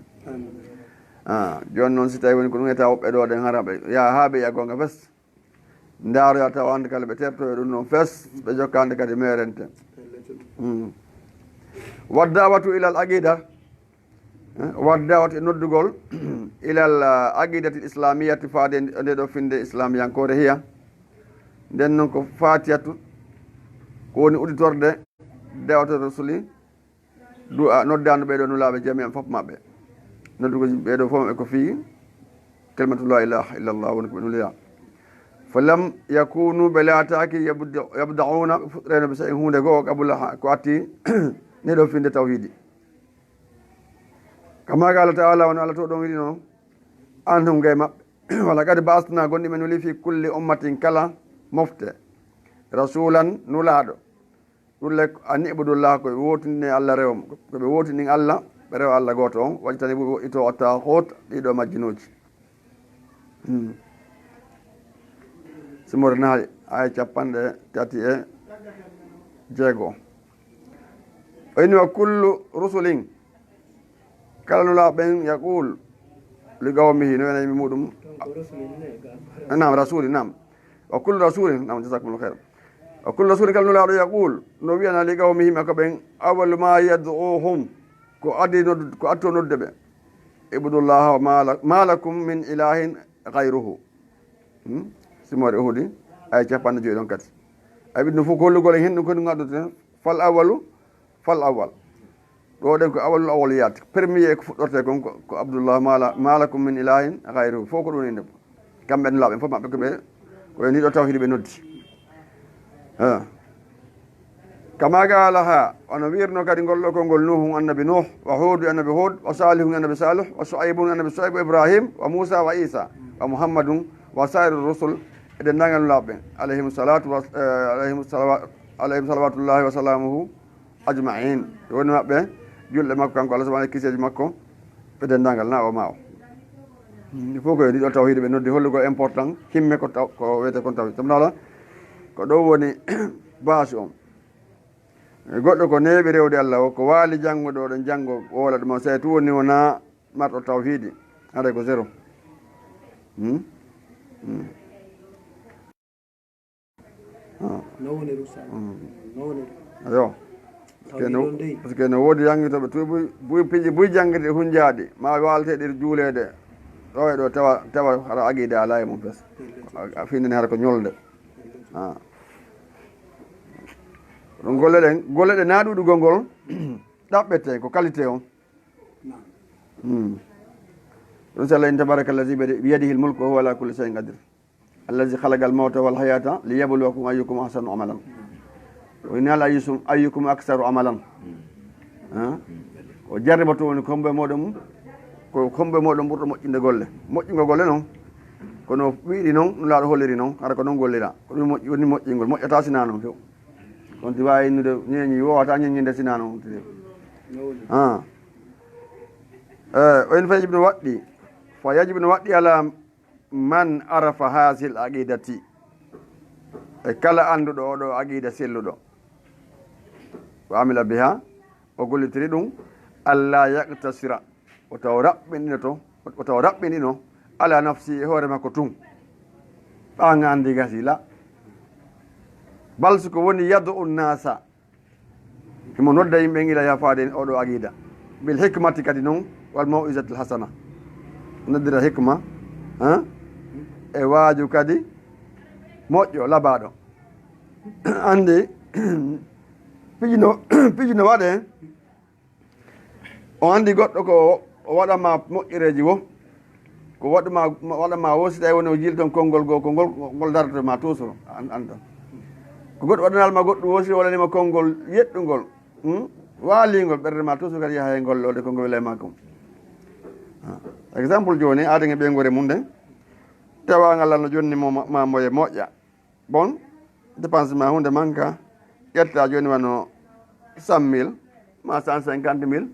joni noon si tawi woni ko ɗum eta woɓɓe ɗo ɗen hara ɓe ya ha ɓe yiya gonga fes ndaroya taw ande kala ɓe tertoyo ɗum noon fes ɓe jokkande kadi merente waddawatu ilal aqida waddawatu e noddugol ilal aqidati islamiyati faade nde ɗo finde islamiyankore hiya nden noon ko fatiyatu ko woni uditorde dewata rasuli noddano ɓeɗo nulaɓe jami'an foof maɓɓe noddugo ɓeɗo fof maɓɓe ko fi kalimatu la ilaha illallah woni ko ɓe nuliya fa lam yakunu ɓe laataki yabdauna ɓe fuɗɗireno ɓe sa in hunde goo qabula ko atti nde ɗo finde tawhidi kama qala taala woni allah to ɗon wiɗi noon antum gay maɓɓe wala kadi basna gonɗi men wuli fi kulli ummatin kala mofte rasulan nulaɗo ɗulle ani ibudullah koɓe wotindine allah rewom koɓe wotindin allah ɓe rewa allah goto on waɗi tani ito atta hot ɗiɗo majjinoji simore naali aya 36 o inni wa kullu rusulin kala nula ɓen yaqul li gawmihi no wenayimi muɗum nam rasuli nam wa kullu rasulin nam jasakumllah heyra wa kullu rasulin kala nulaɗo yaqul no wiyana li gawmihi ma ko ɓen awalu ma yad'uhum ko addi noddu ko atto nodde ɓe ibudullah ma lakum min ilahin gayruhu simore uhudi ay 50 ɗon kadi ay ɓiɗno fof ko hollugol hen ɗum kadi gaddude fal awalu fal awal ɗo ɗen ko awalul awal yaade premier ko fuɗɗorte kon ko abdoullah malakum min ilahin gayruhu fof ko ɗum inde kamɓe no laaɓe fof maɓɓe koɓe koye ndiɗo tawhidi ɓe noddi kama qala ha ono wirno kadi ngolɗo konngol nuhu annabi nuh wa hudu annabi hud wa salihun annabi salih wa shuaibun annabi shuaib wa ibrahim wa musa wa isa wa muhammadun wa sairu rusul eɗen dangal no laaɓe alayhim salawatullahi wa salamuhu ajmain woni maɓɓe julɗe makko kanko allah subahana kiseji makko ɓe dendagal na o ma o il faut que ɗiɗo tawhide ɓe noddi hollugo important himme ko wiyete kon tawi tam nala ko ɗo woni base on goɗɗo ko neeɓi rewde allah o ko waali janngude oɗon janngo woola ɗuma so tu woni wona marɗo tawhide haɗa ko zéro yo par ce que no woodi janngitoɓe to piiji buy janngide hunjaaɗi ma walteɗe juulede ɗo e ɗo tawa hara aqide ala e mum fes a findini hara ko ñolde ɗon golle ɗe na ɗuɗugol ngol ɗaɓɓete ko qualité on ɗum sallah in tabaraka allazi biyadihi l mulku wa huwa ala kulli shay'in qadir allazi khalaqa al mawta wal hayata liyabluwakum ayyukum ahsanu amalan o inal ayyukum aksaru amalan o jarribato woni kombe moɗon ko kombe moɗon ɓurɗo moƴƴinde golle moƴƴugo golle noon kono wiiɗi noon ɗum laaɗo holliri noon hara ko noon gollira ko ɗum woni moƴƴingol moƴƴata sina noon few on ti wawi innude ñeñi wowata ñeññinde sina noon o en fa yajibu no waɗɗi fa yajibu no waɗɗi ala man arafa hasil aqidati e kala annduɗo oɗo aqida selluɗo wa amila biha o gollitiri ɗum allah yaqtasira o taw raɓɓinino ala nafsi e hoore makko tun ɓaga andi gasi la balso ko woni yadu unnasa himo nodda yimɓe gila yafade oɗo aqida bil hikmati kadi noon wal mauisati l hasana noddira hikma e waaju kadi moƴƴo labaɗo andi pijino waɗe o andi goɗɗo ko o waɗama moƴƴereji wo ko waɗama wo si tawi woni o jilton konngol goo ko ngol dartema toujours andan ko goɗɗo waɗanalma goɗɗum wosi waɗanima konngol yeɗɗugol waalingol ɓerde ma toujours kadi yaha e gollode ko ngol welema kom exemple joni aadage ɓeygore mum nden tewagal Allah no jonni ma moye moƴƴa bon dépense ma hunde manka ƴetta joni wano 100 000 ma 150 000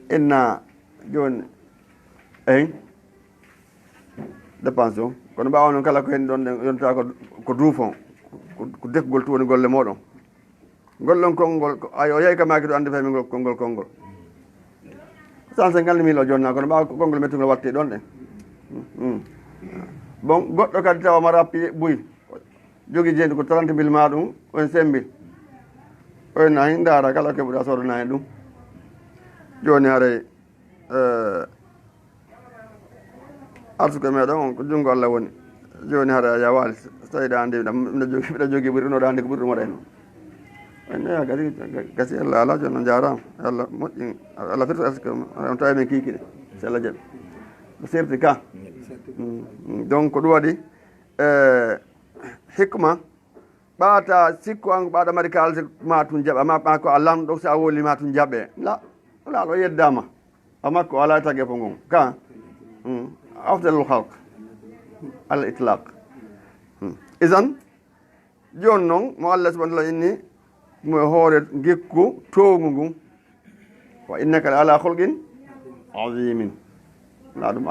inna joni eyi dépense o kono ɓawa noon kala ko hen ɗon ɗen yonta ko duufon ko dekgol to woni golle moɗon gollon konngol ay o yeey kamaki ɗo andi fami konngol 150 000 o jonna kono ɓawa konngol mettugol watte ɗon ɗen bon goɗɗo kadi tawa ma rappi buy jogui jeeyde ko 30 000 ma ɗum on 5 000 on nayi daara kala keɓuɗa sodana hen ɗum joni haray arsuko meɗon on ko junngo Allah woni joni haara ya waali so tawiɗa andi mbiɗa jogui ɓuuri ɗum oɗa andi ko ɓuuri ɗum waɗa no ene gasi Allah ala joni no jarama Allah moƴƴi Allah firto arsuko on tawi men kikiɗe so Allah jaɓi ko serti ka donc ko ɗum waɗi hikma ɓaata sikku an ɓaɗa mari kalde ma tun jaɓa ma ɓa ko a lamɗo so a woli ma tun jaɓe la laaɗo yeddama amakko ala tagge fo ngon ka afdalul halq al itlaq isan joni noon mo Allah subahana taala inni mo hoore gekku towgu ngun wa innaka la ala holqin azimin la ɗum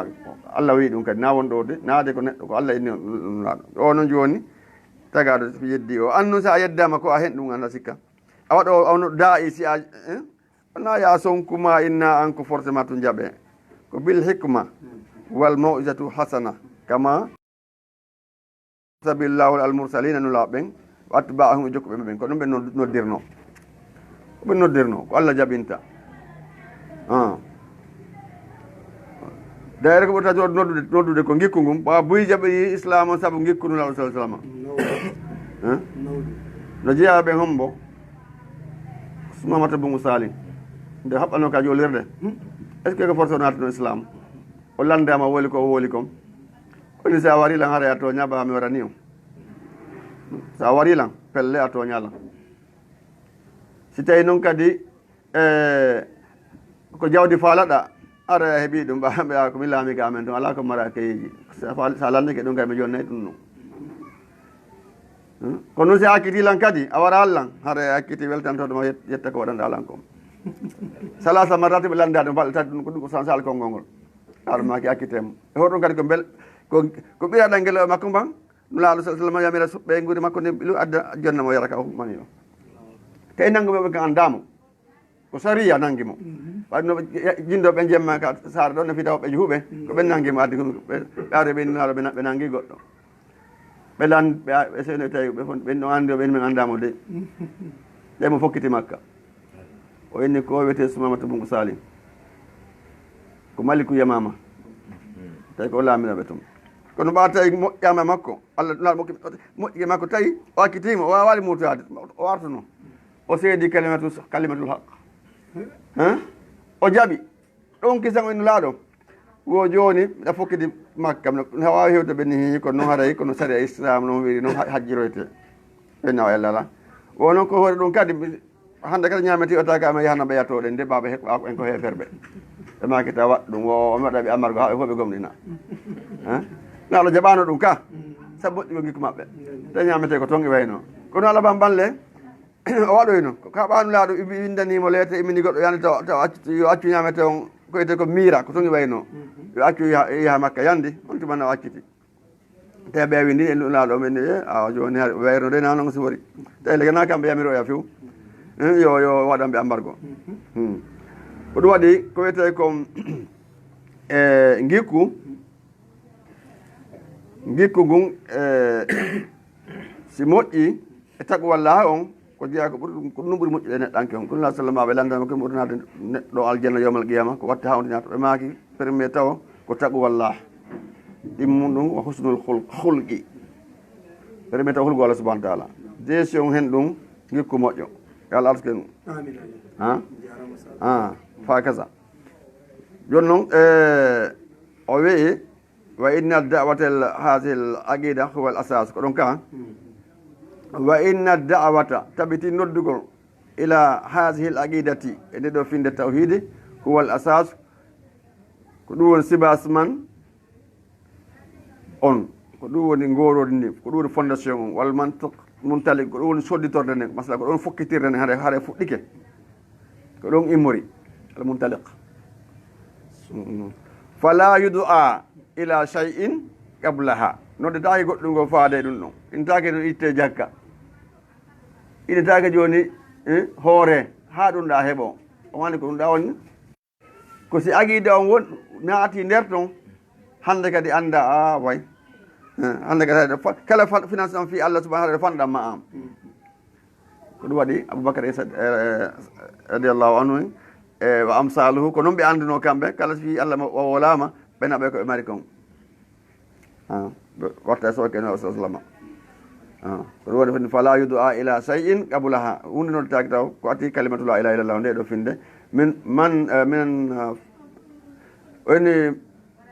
Allah wi ɗum kadi na won ɗo de naade ko neɗɗo ko Allah inni ɗum laaɗo o noon joni tagaɗo yeddi o annu sa yeddama ko a hen ɗum anda sikka a waɗa ono daa'i si a wona ya sonkuma inna an ko forcément to jaɓe ko bil hikma wal mauisatu hasana kama sabillahu al mursalina no laaɓen atba'ahum e jokkuɓe maɓen ko ɗum ɓe noddirno ko ɓe noddirno ko Allah jaɓinta dayre ko ɓurta jooɗo noddude ko gikku ngum ɓawa buy jaɓi islam on saabu gikku nulaɗo sa sallama no jeeyaɓe hombo Mamata Bungu Salim nde haɓɓano ka jolirde est ce que ko force natano islam o landama woli ko o woli kom koni sa wari lan haara a toña mi warani o sa wari lan pelle a toñalan si tawi noon kadi ko jawdi faalaɗa ara heeɓi ɗum ɓa komi laami ga amen ɗum ala ko mara kayiji sa landike ɗum kay mi jonnayi ɗum ɗum kono noon si hakkiti lan kadi a wara allan hara hakkiti weltantoɗoma yetta ko waɗanɗa alan kom salasa marrate ɓe landa ɗum balɗe tati ko ɗum ko sal konngol ngol haɗumaki hakkitemo e hoɗum kadi ko bel ko ɓiraɗa ngel o makko mban ɗum laaɗo sa sallam yamira suɓɓe guuri makko nde ɓilu adda jonnamo yara ka mani o te nanggumoɓe ko andamo ko sariya nanguimo waɗi no jindoɓe jemma ka saara ɗo no fitawoɓe juhuɓe ko ɓen nanguimo addi ɓe awre ɓe naaɗo ɓe nangui goɗɗo ɓe lan ɓe seno tawi ɓen ɗo andi o ɓen min andamo de ƴemo fokkiti makka o inni ko wiyete Mamata Bungu Salim ko maliku yamama tawi ko o laaminoɓe toon kono ɓa tawi moƴƴama makko Allah naɗo moƴƴike makko tawi o hakkitima o wawali murtade o wartuno o seedi kalimatul haq o jaaɓi ɗon kisan o ino laaɗo wo joni mbiɗa fokkidi makka no wawi hewde ɓe ni kono noon haray kono sari islam noon wiri noon hajjiroyte ɓenna o ellala o noon ko hoore ɗum kadi hande kadi ñameti o taka ama yahana ɓeyatoɗen nde baaba heɓɓa en ko heferɓe ɓe makita waɗ ɗum o waɗa ɓe amargo ha ɓe fof ɓe gomɗina naɗo jaɓano ɗum ka sabu moƴƴugo gikku maɓɓe te ñamete ko toon e wayno kono ala ban balle o waɗoyno ka ɓanu laaɗo windanimo leete imini goɗɗo yande taw yo accu ñamete on koyete ko miira ko toon e wayno yo accu yaha makka yandi on tumanna o acciti te ɓeewi ndi en laaɗo men a joni wayno de nanongo si wori te legana kamɓe yamiroya few yo waɗanɓe embargo ko ɗum waɗi ko wiyete ko gikku ngun si moƴƴi e tagu walla on ko jeeya ko ɗum ɓuuri moƴƴude neɗɗanke on ɗum sallam ɓe landama koye ɓurtanade neɗɗo aljanna yawmal qiyama ko watte hawde ñato ɓe maaki premier taw ko tagu wallah ɗimmum ɗum wa husnul hulqi premier taw hulgo Allah subahana taala décision hen ɗum gikku moƴƴo yo Allah arsuke ɗum fa kasa joni noon o wii wa inna dawatel hasil aqida huwa al asas ko ɗon ka wa inna da'wata tabiti noddugol ila hasihi l aqidati e nde ɗo finde tawhide huwa al asas ko ɗum woni sibas man on ko ɗum woni gorode ndi ko ɗum woni fondation on walla man muntali ko ɗum woni sodditorde nden masala ko ɗon fokkitirde nden haare fuɗɗike ko ɗon immori al muntaliq fala yudu'a ila shay'in qablaha noddetaki goɗɗum ngo faade ɗum ɗon intake ɗum itte jakka inetake joni hoore ha ɗum ɗa heeɓo o wani ko ɗum ɗa woni ko si aqida on won naati nder ton hande kadi anda a way hande kadi kala financement fi Allah subahana taala fanɗam ma am ko ɗum waɗi Aboubacry radiallahu anhu wa amsaluhu ko noon ɓe anduno kamɓe kala fi Allah o wolama ɓe naɓe ko ɓe mari kon watta soke no sallama ko ɗum waɗi foti fala yudu'a ila shay'in qablaha hunde noddetaki taw ko atti kalimatu la ilaha illallah nde ɗo finde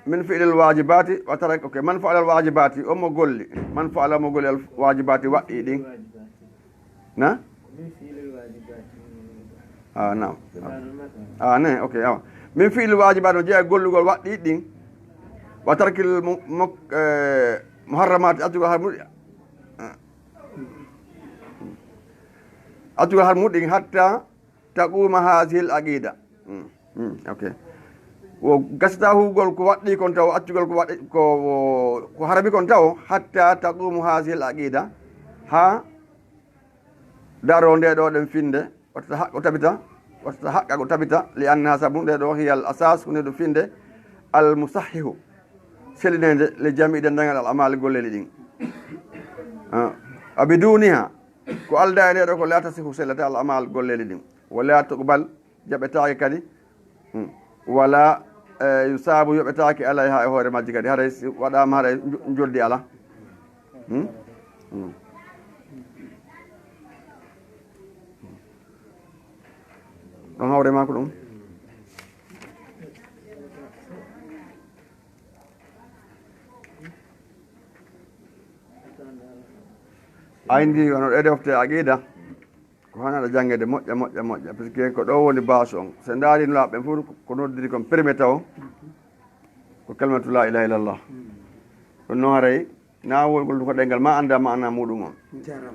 min fi'lil wajibati wa tarak ok man fa'ala al wajibati omo golli man fa'ala mo golli al wajibati waɗɗi ɗin na nam ne ok awa min fi'lil wajibati o jeeya gollugol waɗɗi ɗin wa tarkil muharramati attugol har muɗɗin hatta taquma hasihil aqida ok o gasata hugol ko waɗɗi kon taw accugol ko waɗi ko harabi kon taw hatta taqumu hasihil aqida ha daro nde ɗo ɗen finde wattata haqqo tabita wattata haqqa ko tabita li annaha sabu nde ɗo hiyal asas hunde ɗo finde al musahihu selinede le jami dendagal al amal golleli ɗin abiduniha ko alda e nde ɗo ko la tasihu sellata al amal golleli ɗin wala tuqbal jaɓetake kadi wala yusabu yoɓetake alay ha e hoore majji kadi haray waɗama haɗa joddi ala ɗon hawre ma ko ɗum ayndi ono ɗe defte aqida ko hanaɗa janggede moƴƴa par ce que ko ɗo woni base on so daari no laɓɓe fof ko noddiri kon premier taw ko kalmatu la ilaha illallah ɗum noon haray nawolgol ko ɗengal ma anda ma ana muɗum on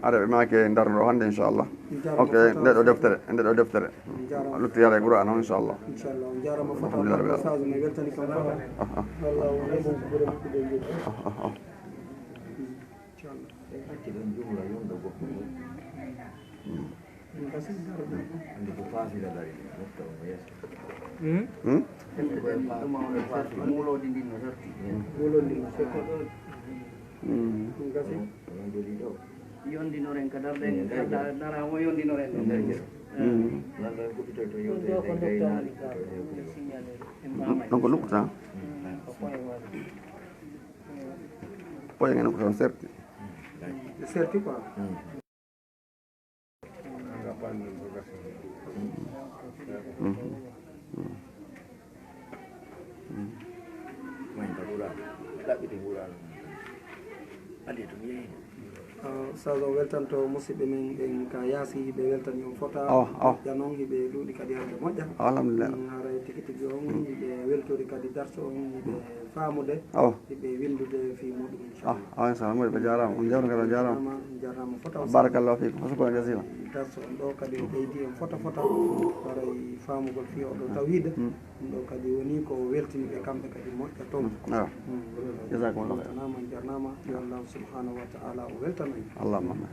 ara ɓe make darno hannde inchallah ok nde ɗo deftere lutti haray ɓura an on inchallah yondinoren ka darɗen daramo yondinoren donc lukkata poye ngene ko ton serti serti quoi sago weltanto musidɓe men ɓen ka yaasi hiɓe weltani on fota ja noon hiɓe luuɗi kadi hande moƴƴa alhamdulillah haara tigi tigi on hiɓe weltori kadi darso on hiɓe faamude hiɓe windude fi muɗum inchallah inchallah moƴƴi ɓe jarama on jawno kadi on jarama jarama fota barakallahu fikum hosoko jasila darso on ɗo kadi ɓeydi on fota waray faamugol fi oɗo tawhide ɗum ɗo kadi woni ko weltiniɓe kamɓe kadi moƴƴa toon jasakumullah jarnama yo allah subhanahu wa taala o weltanoy allahumma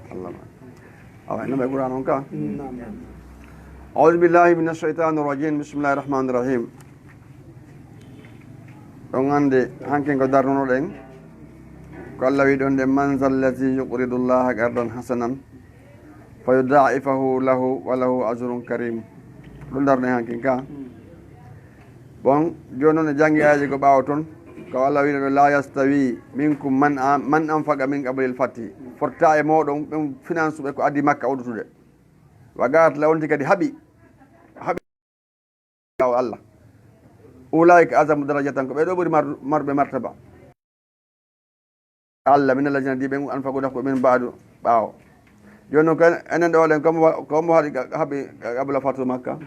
awa inama e ɓuran on ka nam أعوذ بالله من الشيطان الرجيم بسم الله الرحمن الرحيم ɗon ande hanken ko darnunoɗen ko allah wi ɗon de man zallati yuqridu llaha qardan hasanan fa yudaifahu lahu wa lahu ajrun karim ɗum darne hanken ka bon joni noon e janggi aji ko ɓawa toon ko allah wi ɗo la yastawi minkum man anfaqa min qablil fatti forta e moɗon ɓen finance ɓe ko addi makka oɗutude wa gatala wonti kadi haaɓi Allah ulaika azamu darajatan ko ɓeɗo ɓuuri marɓe martaba Allah min alladina di ɓe anfaqu nafqu min baadu ɓaawo joni noon ko enen ɗo ɗen komo haaɓi qabla fatu makka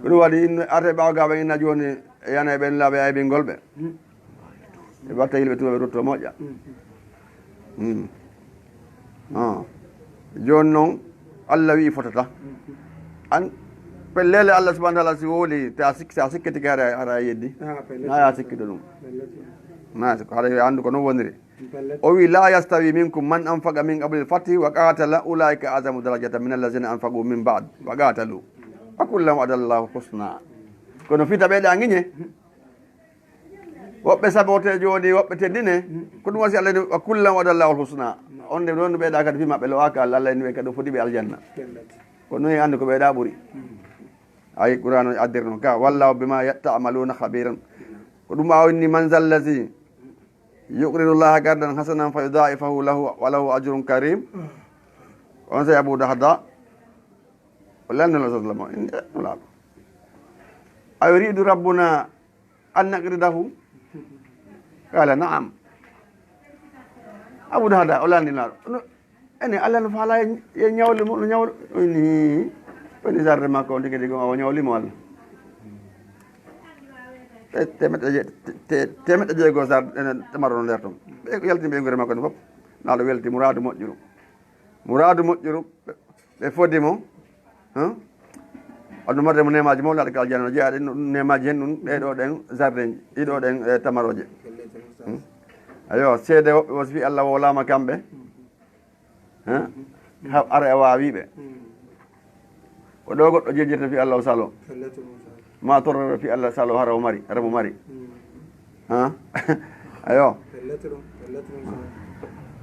ko ɗum waɗi arte ɓaawo ga ɓen inna joni yana ɓen laaɓe aybingol ɓe ɓe watta yilɓe tumaɓe rutto moƴƴa joni noon Allah wi fotata an pellele Allah subhanahu wa ta'ala si woli sa sikkiti ka ara yeddi naya sikkiɗo ɗum naya haɗa andu ko noon woniri o wi la yastawi minkum man anfaqa min qablil fathi wa qatala ulaika azamu darajatan min allazina anfaqu min ba'd wa qatalu wa kullam adallahu husna kono fita ɓeeɗa ŋiñe woɓɓe sabote joni woɓɓe teddine ko ɗum wasi Allah ni wa kullam adallahu husna on de ɗon ɓeeɗa kadi fimaɓe lowaka Allah Allah ni kadi foti ɓe aljanna ko noon andi ko ɓeeɗa ɓuuri ay qur'an addir noon ka wallahu bima ta'maluna khabiran ko ɗum awni man zallazi yuqridu llaha qardan hasanan fa yudaifahu lahu wa lahu ajrun karim on say Abu Dahda wallanno sallallahu alaihi wasallam ayuridu rabbuna an naqridahu qala na'am Abu Dahda olandinaɗo ene Allah no faala e ñawle mo no ñawle ni woni sarde makko on tigi o ñawlimo Allah temeɗɗe jeegoo sar ene tamarono nder toon ɓe ko yaltini ɓe gure makko ne fof naaɗo welti mouradu moƴƴuru ɓe foddi mo aɗum morde mo nemaji mo laaɗa ka aljanna no jeeyaɗe nemaji hen ɗum ɗeɗo ɗen jardin ji ɗiɗo ɗen tamaroje ayo seede woɓɓe o so fi Allah wolama kamɓe ara e wawiɓe ko ɗo goɗɗo jejjirta fi Allah o salo ma torrata fi Allah salo hara mo mari ayo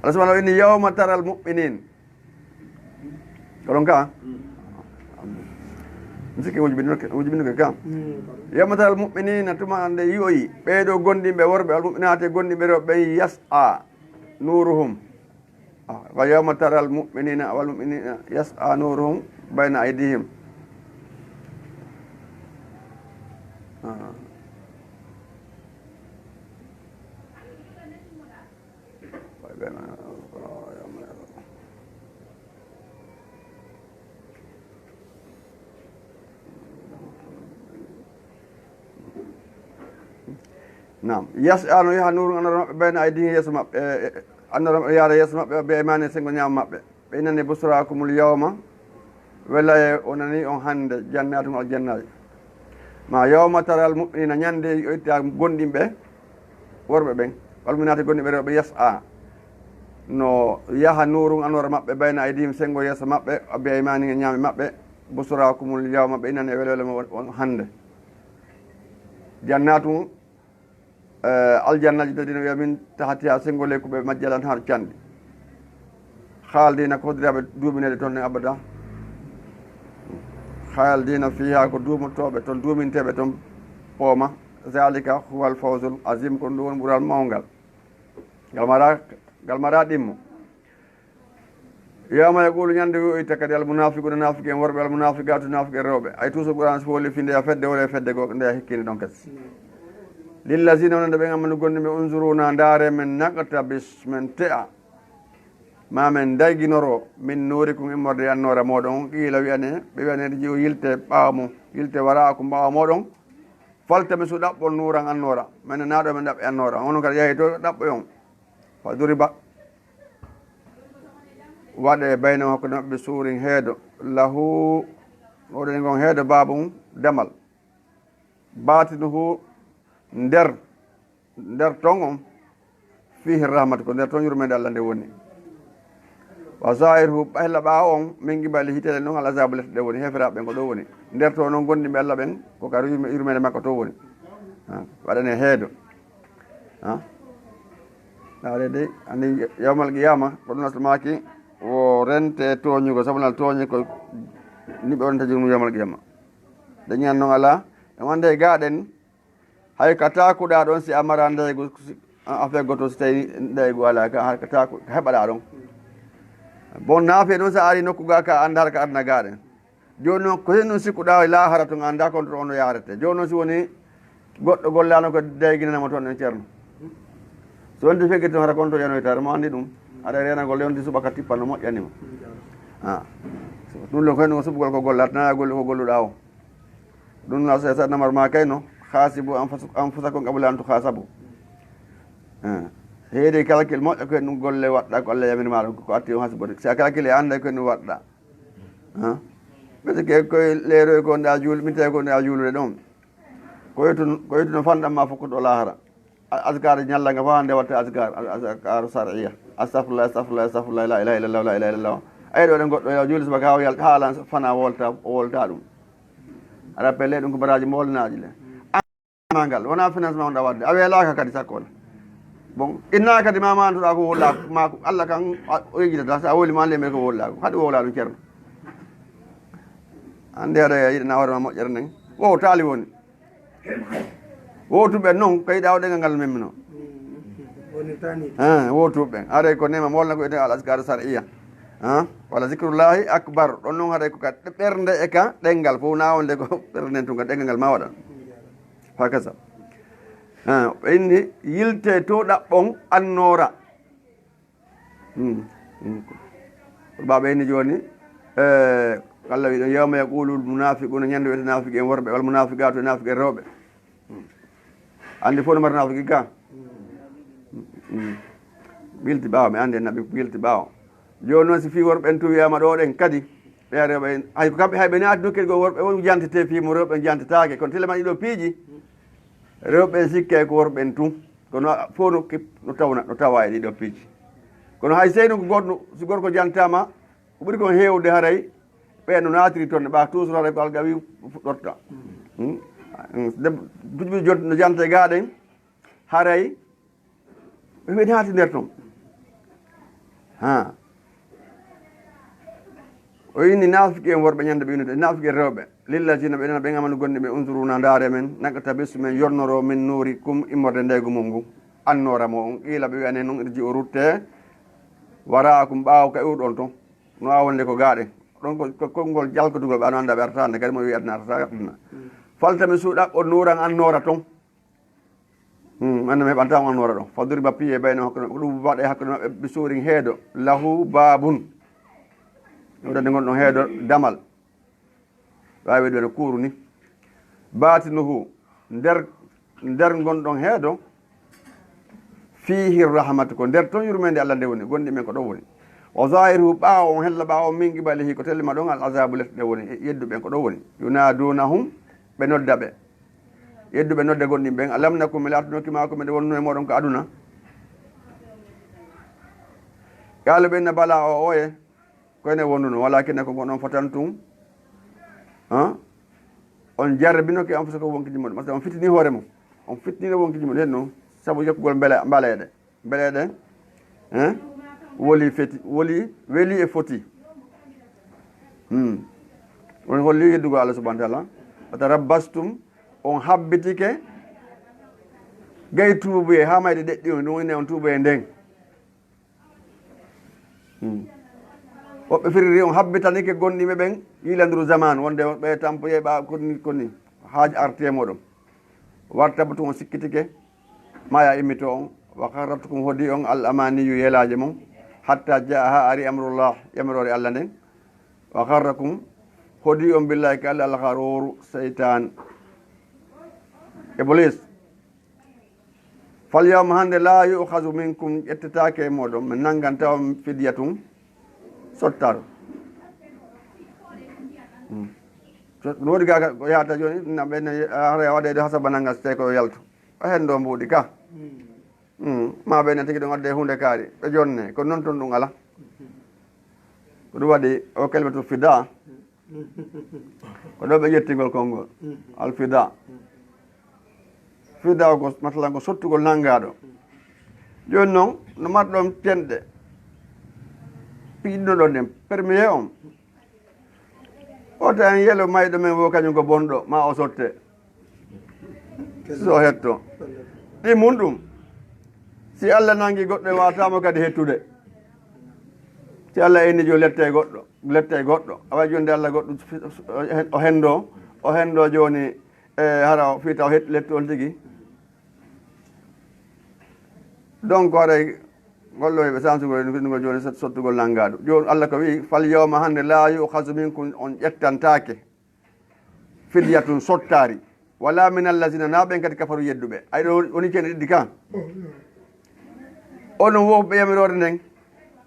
Allah subhanahu wa ta'ala inni yawma taral mu'minin ko ɗon ka mi sikki wujibinoke ka yawma taral mu'minina tuma ande yiyoyi ɓeeɗo gonɗinɓe worɓe almu'minate gonɗinɓe rewɓe ɓen yas'a nuruhum wa yawma taral mu'minina wal mu'minina yas'a nuruhum bayna aydihim nam yas'anu yaha nuru anara maɓɓe bayna aydihim yeeso maɓɓe anara yaara yeeso maɓɓe be imani sengo ñaama maɓɓe ɓe inani busrakumul yawma welaye onani on hande jannatum aljannaji ma yawma taral mu'minina ñande itta gonɗinɓe worɓe ɓen walminate gonɗinɓe rewɓe yas'a no yaha nuru anora maɓɓe bayna aydihim sengo yeeso maɓɓe be imani ñaame maɓɓe busrakumul yawma ɓe inani e welewelema on hande jannatum aljannaji tadino wiya min tahatiha sengole ko ɓe majjalan har canɗi haaldina ko hodiraɓe duuminede toon ne abada haaldina fiha ko duumottoɓe toon duuminteɓe toon pooma zalika huwal fawzul azim ko ɗum woni ɓuural mawgal ngal mara ɗimmo yama yaqulu ñande wi'oyta kadi almunafiquna nafiqu en worɓe almunafiqatu nafiqu en rewɓe ay toujours qouran so wolli fi ndeya fedde wole fedde goo ndeya hikkini ɗon kadi lillazina ononde ɓe gammano gonɗi ɓe unzuruna ndaare men naqta bis men te'a ma men dayginoro min nuuri kum immorde annora moɗon qiila wiyane ɓe wiyanede jiyo yilte ɓaawmo yilte wara ko mbawa moɗon faltami so ɗaɓɓol nuuran annora mene naɗo men ɗaɓɓe annora onon kadi yeehi to ɗaɓɓo on fa duriba waɗe bayno hakkude maɓɓe suurin heedo lahu oɗoni gon heedo babum damal batinuhu nder ton on fihi rahmatu ko nder ton yurmede Allah nde woni wa zairuhu ɓayla ɓaawo on min gibali hitele noon al azabu lette ɗe woni heferaɓe ko ɗo woni nder to noon gonɗiɓe Allah ɓen ko kadi yurmede makko to woni waɗane heedo ɗaɗe de andi yawmal qiyama ko ɗum aslamaki o rente toñugo sabunal tooñi ko niɓe wonta jogum yawmal qiyama dañan noon ala e wonde gaɗen hay ka takuɗa ɗon si a mara ndeygu a feggoto so tawi ndeygu ala ka taku heɓaɗa ɗon bon naafe ɗon sa ari nokku ga ka anda har ka adna gaɗen joni noon ko hen ɗum sikkuɗa e lahara to anda kon to ono yarete joni noon si woni goɗɗo gollano ko deyguinanamo toon en ceerno so wonde feggiti toon hata kon to yanoytare mo andi ɗum aɗa renagol yonde subaka tippanno moƴƴanima ɗum ɗon ko hen ɗum subgol ko gollat naya golli ko golluɗa o ɗum no sa namar ma kayno hasibu anfusakum qabla an tuhasabu heedi calcule moƴƴo ko hen ɗum golle waɗɗa ko Allah yamirma ɗum ko atti on hasibude si a calcule anda ko hen ɗum waɗɗa ɓete ke koye leeroy ko nde a juul min tawi ko nde a juulude ɗon koytu no fanɗam ma fokko ɗo lahara askar ñallanga fa nde watta askar sariya astahfirullah la ilaha illallah la ilaha illallah ayi ɗo ɗen goɗɗo yo juuli subaka haalan fana wolta ɗum aɗa pelle ɗum ko baraji molnaji le ngal wona financement ɗa wadde a weelaka kadi sakkola bon inna kadi ma mantuɗa ko wollako ma Allah kan o yejitata sa woli ma lemere ko wollako haɗi wowla ɗum ceerno hande aɗa yiɗana hoorema moƴƴere nden wo taali woni wotuɓen noon ko yiɗa o ɗengal ngal memmino wotuɓeɓen aɗa ko nema molna ko wiyete al askar sariya walla zicrullahi akbar ɗon noon haɗa ko ka ɓernde e ka ɗengal fof nawonde ko ɓernde nden tun ka ɗengal ngal ma waɗan hakasa ɓe inni yilte to ɗaɓɓon annora baɓe inni joni Allah wi ɗon yawma yaqulu munafiquna ñande wiyete nafiqe en worɓe walla munafiqatu e nafiqe en rewɓe andi fof no mbar nafiki ka ɓilti ɓaawa mi andi naɓi ɓilti ɓaawa joni noon si fi worɓe en tu wiyama ɗo ɗen kadi ɓe rewɓe en hay ko kamɓe hay ɓe naati dokkiri go worɓe on jantete fimo rewɓe jantetake kono telema ɗiɗo piiji rewɓe sikke ko worɓe en tun kono fof no tawna no tawa e ɗiɗo piiji kono hay seyno ko goɗɗo si gorko jantama ko ɓuuri kon hewde haray ɓe no natiri toon ne ɓa toujours haray ko alga wi fuɗɗorta duƴɓi joni no jante gaɗen haray ɓe naati nder toon o inni nafiki en worɓe ñande ɓe yinute nafiki en rewɓe lillazina ɓe nana ɓe gamano gonɗi ɓe unsuruna ndaare men nagata bisu men yornoro min nuuri kum immorde ndeygu mum ngu annoramo on qiila ɓe wiyane noon ji o rutte wara kum ɓaawo ka iwɗon toon no awonde ko gaaɗen ɗon ko konngol jalkotugol ɓe ano anda ɓe artande kadi mo wi adna artata ɗumna faltami suuɗaɓɓo nuuran annora toon annami heɓantama annora ɗon faduri ba piye bayno hakkude ko ɗum waɗe hakkude maɓɓe ɓe suurin heedo lahu babun ɗoɗande gonɗon heedo damal wawi ɗo no kuuru ni batinuhu nder gonɗon heedo fihi rahmatu ko nder toon yurmede Allah nde woni gonɗi men ko ɗo woni o zahiruhu ɓaawo on hella ɓaawo min qibalihi ko tellima ɗon al azabu lette ɗe woni yedduɓen ko ɗo woni yunadunahum ɓe nodda ɓe yedduɓe nodde gonɗin ɓen alam nakum mi laatanoki mako meɗe wonno e moɗon ko aduna yaalo ɓenna bala o oye koyne wonduno walakine ko gonɗon fotan tum on jarrabinoke on fosa ko wonkiji moɗon par ce que on fittini hoore mum on fittinino wonkiji moɗon hen noon saabu jokkugol mbaleɗe woli weeli e foti on holli yeddugo Allah subahana taala watarabbastum on habbitike gay tuuboye ha mayde ɗeɗɗi on ɗum woni on tuuboye nden woɓɓe firiri on habbitanike gonɗiɓe ɓen yilandiru zaman wonde ɓe tampoye ɓa koni haaji arte moɗon wartaba tun on sikkitike maya immito on wa garratukum hoodi on al amaniyu yelaje mum hatta jaa ha ari amrullah yamirore allah nden wa garrakum hoodi on billahi ka allah garoru seytan iblis fal yawma hande la yu'khadhu minkum ƴettetake e moɗon mi nangan tawa fidya tum sottaro no waɗi gaga ko yahata joni ɓenne ara waɗede hasaba nanga so tawi ko yaltu o hen ɗo mbuuɗi ka ma ɓenne tigui ɗum adde hunde kaari ɓe jonne ko noon toon ɗum ala ko ɗum waɗi o kalimatu fida ko ɗo ɓe ƴettigol konngol alfida fida o ko matalan ko sottugol nangaɗo joni noon no marɗon tenɗe piɗɗo ɗon ɗen permier on oto en yelo mayɗo men wo kañum ko bonɗo ma o sotte so hetto ɗi mun ɗum si allah nangi goɗɗo e watama kadi hettude si allah inni jo lette e goɗɗo awa jonde allah goɗɗo o hendo joni hara fi taw lettu on tigui donc haray golloyɓe sansugol joni sottugol nangaɗo joni allah ko wi fal yawma hande la yu'khadhu minkum on ƴettantake fidyatun sottari wala min allazina na ɓen kadi kafaru yedduɓe ayɗo woni cene ɗiɗi kan onon wof ɓe yamirore nden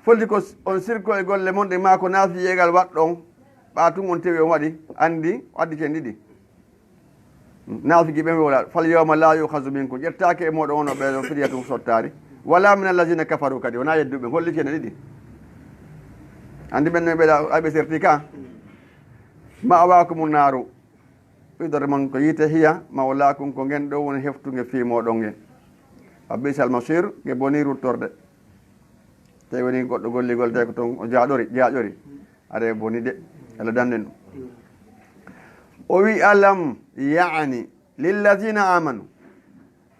folti ko on sirko e golle mon ɗe ma ko naafi yeegal waɗɗon ɓa tun on tewi on waɗi andi waddi cen ɗiɗi naafigi ɓe wola fal yawma la yu'khadhu minkum ƴettake e moɗon ono ɓeɗon fidyatun sottari wala min allazina kafaru kadi wona yedduɓe holli cene ɗiɗi andi ɓenne ɓeɗa ayɓe serti ka ma awakumu naaru ɓidore mon ko yiite hiya mawlakum ko gen ɗo woni heftuge fimoɗon ngen abisal masir ge boni ruttorde tawi woni goɗɗo golligol tawi ko toon o jaaƴori are boni de allah danden ɗum o wi alam yani lillazina amanu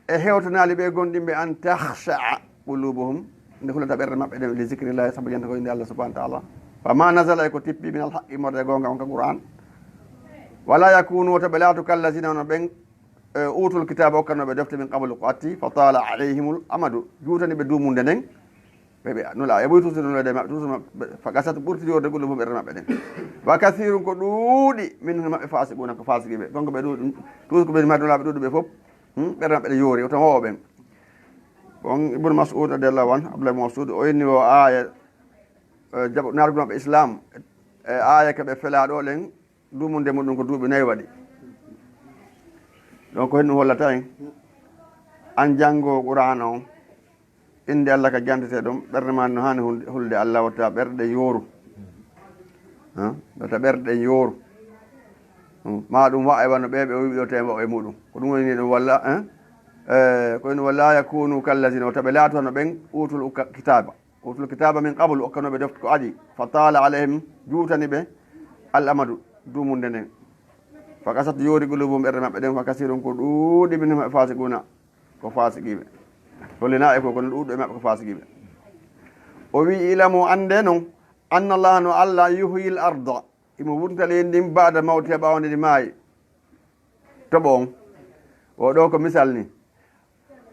e hewtanali ɓe gonɗimɓe an tahsha'a qulubuhum nde hulata ɓerde maɓɓe ɗen li zicrillahi saabu janta koye nde allah subahana taala fama nasala e ko tippi min alhaqi morde gonga on ka qouran wala yakunu to ɓe laatu kallazina ono ɓen utul kitaba hokkanoɓe defte min qablu ko atti fa tala alayhimul amadu juutani ɓe dumunde nden ɓeɓe nula e ɓoy tusinulede maɓɓe tusumaɓe fa gasat ɓurtidi worde qulubuhum ɓerde maɓɓe ɗen wa kathirum ko ɗuuɗi min maɓɓe fasiquna ko fasiqiɓe gonko ɓe ɗuɗi tous ko ɓe madulaɓe ɗuɗuɓe foof ɓerde maɓɓe ɗe yoori oto howoɓen on ibnu mas'ud radiallahu an abdoulahi mas'ud o inni o aya jaɓo narugo maɓɓe islam e aya keɓe felaɗo ɗen dumunde muɗum ko duuɓi nayyi waɗi donc henɗum hollata en an janggo qur'ana on inde allah ka jantete ɗum ɓerde ma no hani hulde allah watta ɓerɗe yooru watta ɓerɗe yooru ma ɗum wa e wano ɓeɓe o wiɗo te wa e muɗum ko ɗum woni ɗum walla ko woni walla yakunu kallazina o taɓe laatono ɓen utul kitaba min qablu okkanoɓe defte ko aɗi fa tala alayhim juutani ɓe al amadu dumunde nden fa kasat yoori qulubum ɓerde maɓɓe ɗen fa kasirum ko ɗuuɗi min maɓe fasikuna ko fasiqiɓe hollina e ko kono ɗuuɗo e maɓɓe ko fasiqiɓe o wi ilamu ande noon anna allah no allah yuhyil arda imo wurtali ndin bada mawti ɓawde ndi maayi toɓo on o ɗo ko misal ni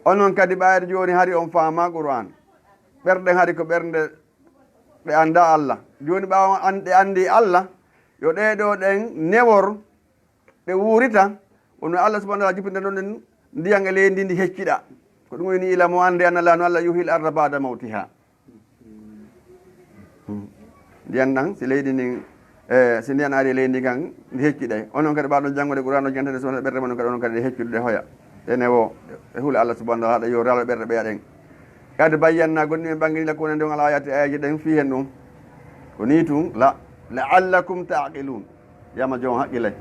onon kadi ɓayde joni hari on faama qur'an ɓerɗen hari ko ɓernde ɗe anda allah joni ɓawa ɗe andi allah yo ɗeɗo ɗen newor ɗe wuurita ono allah subahana taala jippinde ɗon ɗen ndiyan e leydi ndi hecciɗa ko ɗum woni ilamo ande annala no allah yuhil arda bada mawtiha ndiyan ɗan si leydi ndin si ndiyan ari e leydi ndi kan ndi hecciɗay onon kadi ɓaɗon janggude qouran o jantede sowona ɓerde monon kadi onon kadi ɗe heccuɗe hoya ene wo e huule allah subahana taala haɗa yo ralo ɓerde ɓeya ɗen kadi bayyanna gonɗi men ɓanggueɗi lakkone nde ala ayati ayaji ɗen fi hen ɗum ko ni tun la'allakum taqilun yama joom haqqille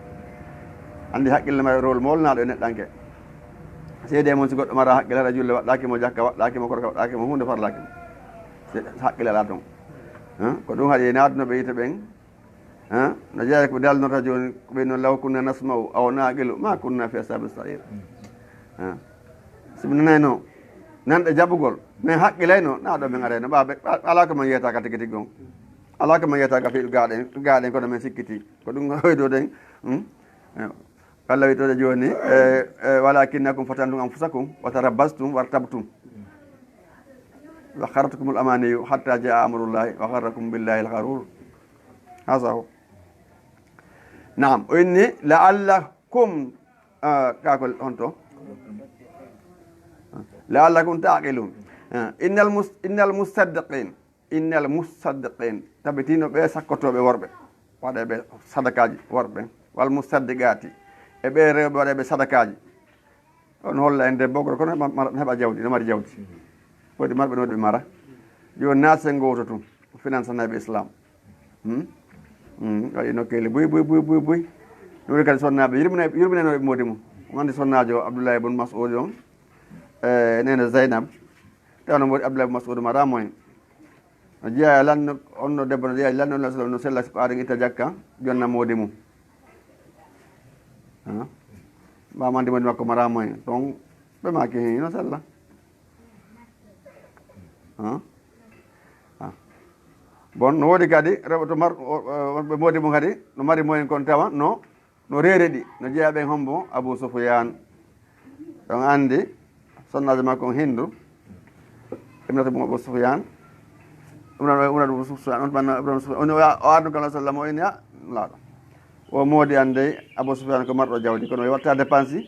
andi haqqille ma rôle molnaɗo e neɗɗanke seede moon si goɗɗo mara haqqille haɗa julle waɗɗakimo jakka waɗɗakimo korka waɗɗakimo hunde farlakimo haqqille ala toon ko ɗum haaɗi natnoɓe yita ɓen no jeeya ko dalnota joni ɓe noon law kunna nasma'u aw naqilu ma kunna fi ashabi sair somi nanayno nanɗe jaɓugol min haqqilayno na ɗo min areno ɓaɓe ala ko man yiyata ka tigi tigi on ala ko man yiyata ka fiɗo gaɗen kono min sikkiti ko ɗum hoydoɗen Allah witode joni walakinnakum fatantum anfusakum wa tarabbastum wartabtum wa kharatukum al amaniyu hatta jaa amrullahi wa gharrakum billahi al gharur hasa hu naam o inni la'allakum kakol on to la'allakum taqilun innal musaddiqin tabitino ɓe sakkotoɓe worɓe waɗeɓe sadakaji worɓe wal musaddiqati e ɓe rewɓe waɗeɓe sadakaji on holla en debbo kono heɓa jawdi no mari jawdi woodi marɓe no waɗi ɓe mara joni naatse goto tum finance naɓe islam waɗi nokkeli buy ɗum woni kadi sonnaɓe yurminenoɓe moodi mum gandi sonnajo Abdoulaye bun Mas'oud on nene Zeynab tewno mboɗi Abdoulaye bun Mas'oud ma ramoyen no jeeya lanno on no debbo no jeeya lanno lah sallam no sella ko aɗa itta jakka jonna moodi mum mbamandi moodi makko ma ramoyen donc ɓe maki hen no sella bon no woodi kadi rewɓe to ɓe moodi mum kadi no mari moyen kon tawa no reereɗi no jeeyaɓen hombo Abou Soufiane on andi sonnajo makko on hindu ibnata mum Abou Soufiane o arno kala sallam o ini a laaɗo o moodi ande Abou Soufiane ko marɗo jawdi kono watta dépense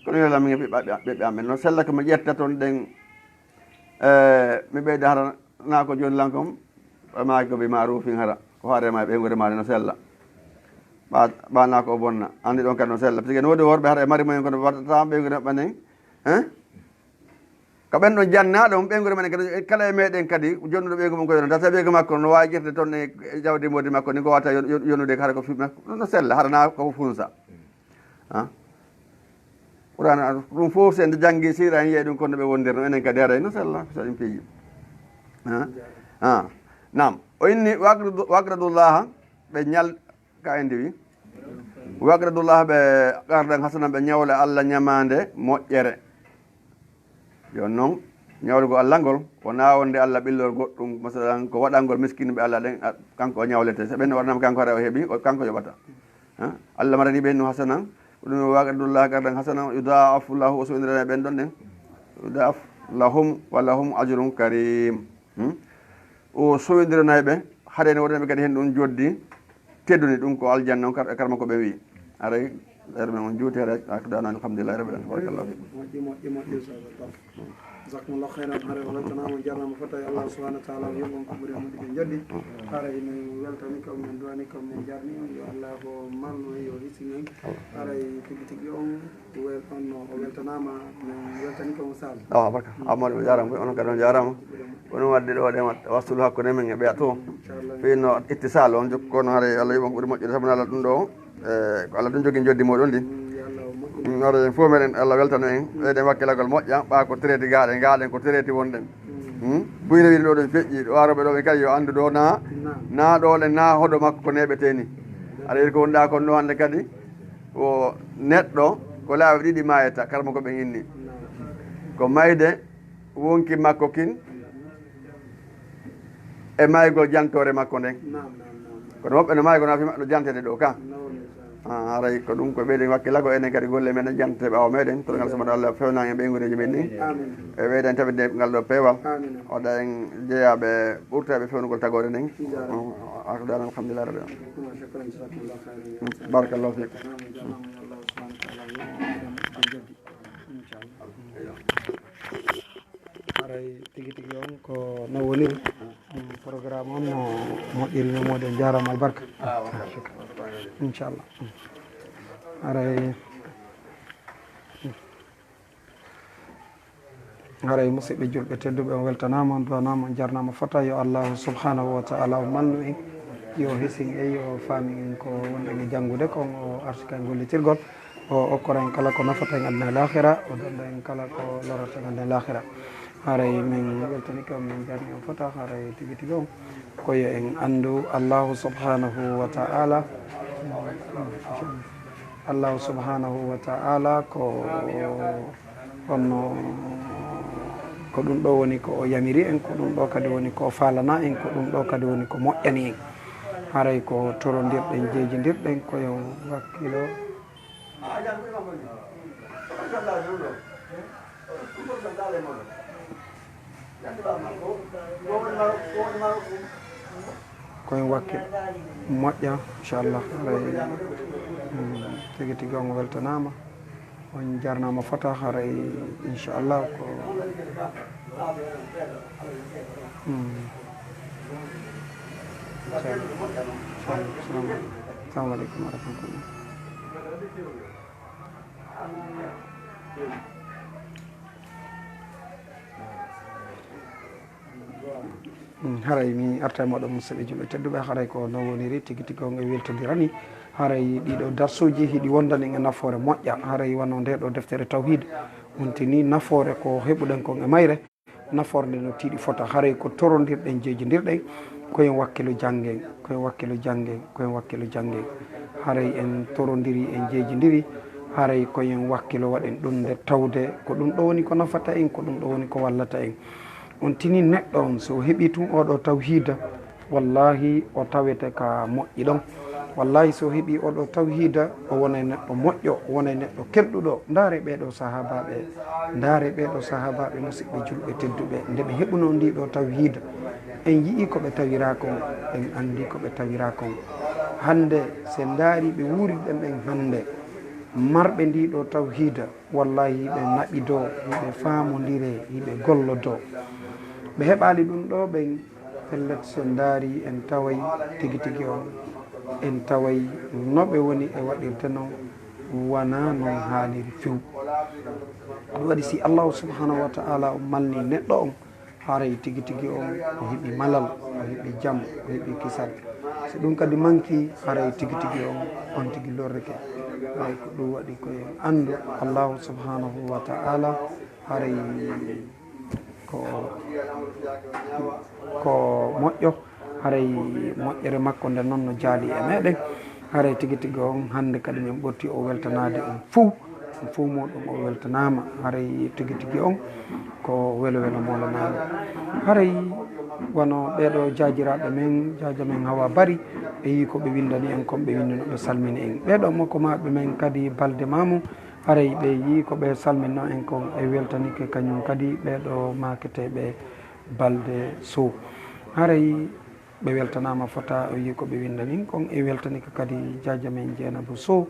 kono yolam ɓiɓɓe amen no sella komi ƴetta toon ɗen mi ɓeyda hara na ko joni lankom ɓamaki ko ɓi ma ruufin hara ko haarema e ɓeygode maɗe no sella ɓana ko o bonna andi ɗon kadi no sella par ce que no woodi worɓe hara e mari mumen kono waɗata ɓeygude maɓɓe nen ko ɓen ɗon jannaɗo on ɓeygude maɗen kadi kala e meɗen kadi jonnuɗo ɓeygu mum koyono tata ɓeygu makko no wawi ƴefde toon e jawdi modi makko ni ko wata yonude hara ko fiɓe makko no sella harana koko funsa ɓurana ɗum fof se nde janggi sira en yiiye ɗum kono ɓe wondirno enen kadi haray no sella so ɗum piiji nam o inni wagradullaha ɓe ñal ka endi wi wagradullah ɓe gardan hasana ɓe ñawle Allah ñamande moƴƴere joni noon ñawlego Allah ngol wona wonde Allah ɓillol goɗɗum masalan ko waɗalngol miskine ɓe Allah ɗen kanko o ñawlete so ɓenne waɗanama kanko hara o heeɓi kanko yoɓata Allah marani ɓen no hasanan ɗum wagradullah gardan hasana yudaafu lahu o sowidirana ɓen ɗon ɗen yudaaf lahum wa lahum ajrun karim o sowidiranayi ɓe haɗene waɗanaɓe kadi hen ɗum joddi tedduni ɗum ko aljanna on karma ko ɓe wi aray ere men on juuti hara akdana alhamdulillahi rabbil alamin barakallahu fik moƴƴi jasakumullahu khairan hare o weltanama jarnama fota Allah subhanahu wa ta'ala yoɓon ko ɓuuri moƴƴi ɓe joddi hara min weltani kam min duwani kam min jarni on yo Allah ko malno yo hisinen haray tigui tigui on o weltanama min weltani kam sal barka amadou jarama onon kadi on jarama onon wadde ɗo ɗe wasulu hakkude men e ɓeya to fino ittisal on jokkono haray Allah yoɓon ko ɓuuri moƴƴude sabu Allah ɗum ɗo ko Allah ɗum jogui joddi moɗon ndi hara fof meɗen Allah weltano en ɓeyɗen wakkilagol moƴƴa ɓa ko traiti gaɗen ko traiti wonɗen buyre wiide ɗo ɗen feƴƴi ɗo aroɓe ɗo ɓe kadi yo andu ɗo na ɗoɗen na hoɗo makko ko neɓeteni aɗa yiɗi ko wonɗa kon ɗo hande kadi o neɗɗo ko laawi ɗiɗi mayeta karma ko ɓe inni ko mayde wonki makko kin e maygol jantore makko nden kono woɓɓe no maygo na fima ɗo jantede ɗo ka aray ko ɗum ko ɓeyden wakkilago enen kadi golle men jantete ɓawa meɗen to ngal somaɗo Allah fewna en ɓeygudeji men ɗi e ɓeyden tabide ngal ɗo peewal oɗa en jeeyaɓe ɓurtaɓe fewnugol tagore nden akdana alhamdulillah rabbil alamin barakallahu fik haray tigui tigui on ko no woniri programme on no moƴƴiri no moɗen jarama albarka inchallah haray musidɓe julɓe tedduɓe on weltanama on duwanama on jarnama fota yo allahu subhanahu wa ta'ala o malnu en yo hisin en yo faami en ko wonɗen e janggude kon o arsika en gollitirgol o okkora en kala ko nafata en adna l' akhira o donɗa en kala ko lorata en adna l' akhira haray min weltani kam min jarni on fota haray tigui tigui on koyo en andu allahu subhanahu wa ta'ala allahu subhanahu wa ta'ala ko honno ko ɗum ɗo woni ko o yamiri en, ko ɗum ɗo kadi woni ko falana en, ko ɗum ɗo kadi woni ko moƴƴani en. haray ko torondirɗen jeejindirɗen koye wakkilo koye wakkil moƴƴa inchallah haray tigi tigi on weltanama on jarnama fota haray inchallah ko assalamu aleykum wa rahmatullah. haray mi arta e moɗon musidɓe julɓe tedduɓe haray ko no woniri tigui tigui on e weltodirani haray ɗiɗo darsuji hiɗi wondani e nafoore moƴƴa haray wonno nde ɗo deftere tawhid wontini nafoore ko heɓuɗen kon e mayre nafoore nde no tiiɗi fota haray ko torondirɗen jeejodirɗen koyen wakkilo janggen koyen wakkilo janggen koyen wakkilo janggen haray en torondiri en jeejidiri haray koyen wakkilo waɗen ɗum nde tawde ko ɗum ɗo woni ko nafata en, ko ɗum ɗo woni ko wallata en. on tini neɗɗo on so heeɓi tun oɗo tawhida wallahi o tawete ka moƴƴi ɗon, wallahi so heeɓi oɗo tawhida o wonay neɗɗo moƴƴo, o wonay neɗɗo kelɗuɗo. ndaare ɓeɗo sahabaɓe, ndaare ɓeɗo sahabaɓe musidɓe julɓe tedduɓe nde ɓe heɓuno ndiɗo tawhida en yii koɓe tawira kon, en andi koɓe tawira kon. hande se ndaari ɓe wuuriɗen ɓen hande marɓe ndiɗo tawhida wallahi yiɓe naɓi do, yiɓe famodire, yiɓe gollo do. ɓe heɓali ɗum ɗo ɓen pellet se ndaari en taway tigi tigi on en taway noɓe woni e waɗirde noon wona noon haaliri few. ɗum waɗi si allahu subhanahu wa taala o malni neɗɗo on haray tigi tigi on o heeɓi malal, o heeɓi jaam, o heeɓi kisal. so ɗum kadi manki haray tigi tigi on tigi lorrike. haray ko ɗum waɗi koye andu allahu subhanahu wa taala haray ko moƴƴo, haray moƴƴere makko nde noon no jaali e meɗen. haray tigi tigi on hande kadi min ɓotti o weltanade on fuu muɗum o weltanama. haray tigi tigi on ko welo welo molanaɗo. haray wono ɓeɗo jajiraɓe men, jaja men Hawa Bari ɓe yi ko ɓe windani en kon, ɓe windino ɓe salmini en. ɓeɗo makko maɓe men kadi balde mamum haray ɓe yi ko ɓe salminno en kon e weltanike kañum kadi ɓeɗo maketeɓe balde Sow. haray ɓe weltanama fota o yi ko ɓe windanin kon e weltanike kadi jaja men Dieynabou Sow,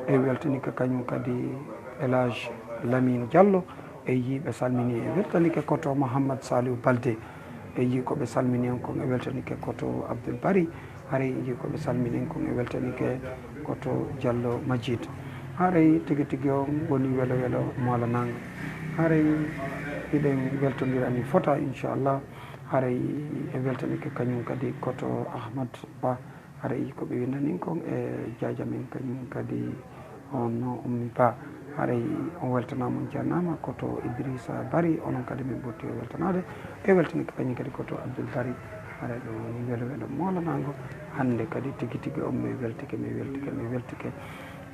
e weltanike kañum kadi Elage Lamine Diallo, e yi ɓe salmini e weltanike koto Mouhammad Saliou Balde, e yi ko ɓe salmini en kon e weltanike koto Abdoul Bari, haray yi ko ɓe salmini en kon e weltanike koto Diallo Majid. haray tigi tigi on woni welo welo molananga. haray hiɗen weltodirani fota inchallah. haray e weltanike kañum kadi koto Ahmad Ba, haray ko ɓe windanin kon e jaja men kañum kadi on Ummi Ba. haray on weltanama on jarnama koto Idrissa Bari, onon kadi min ɓotti o weltanade e weltanike kañum kadi koto Abdoul Bari. haray ɗo woni welo welo molanago hande kadi tigi tigi on mi weltike mi weltike.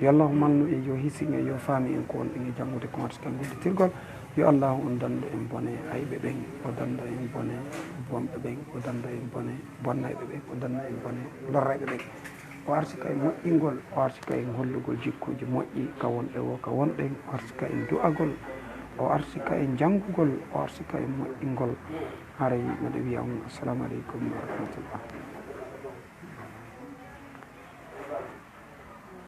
yo allahu malnu e yo hising e yo faami en ko wonɗen e janngude commentatel gudditirgol. yo allahu on dandu en bone ayɓe ɓen, o danda en bone bonɓe ɓen, o danda en bone bonnayɓe ɓen, o danda en bone lorrayɓe ɓen. o arsika en moƴƴingol, o arsika en hollugol jikkuji moƴƴi ka wonɓe wo ka wonɗen, o arsika en du'agol, o arsika en janngugol, o arsika en moƴƴingol. haray miɗo wiya on assalamu aleykum wa rahmatullah.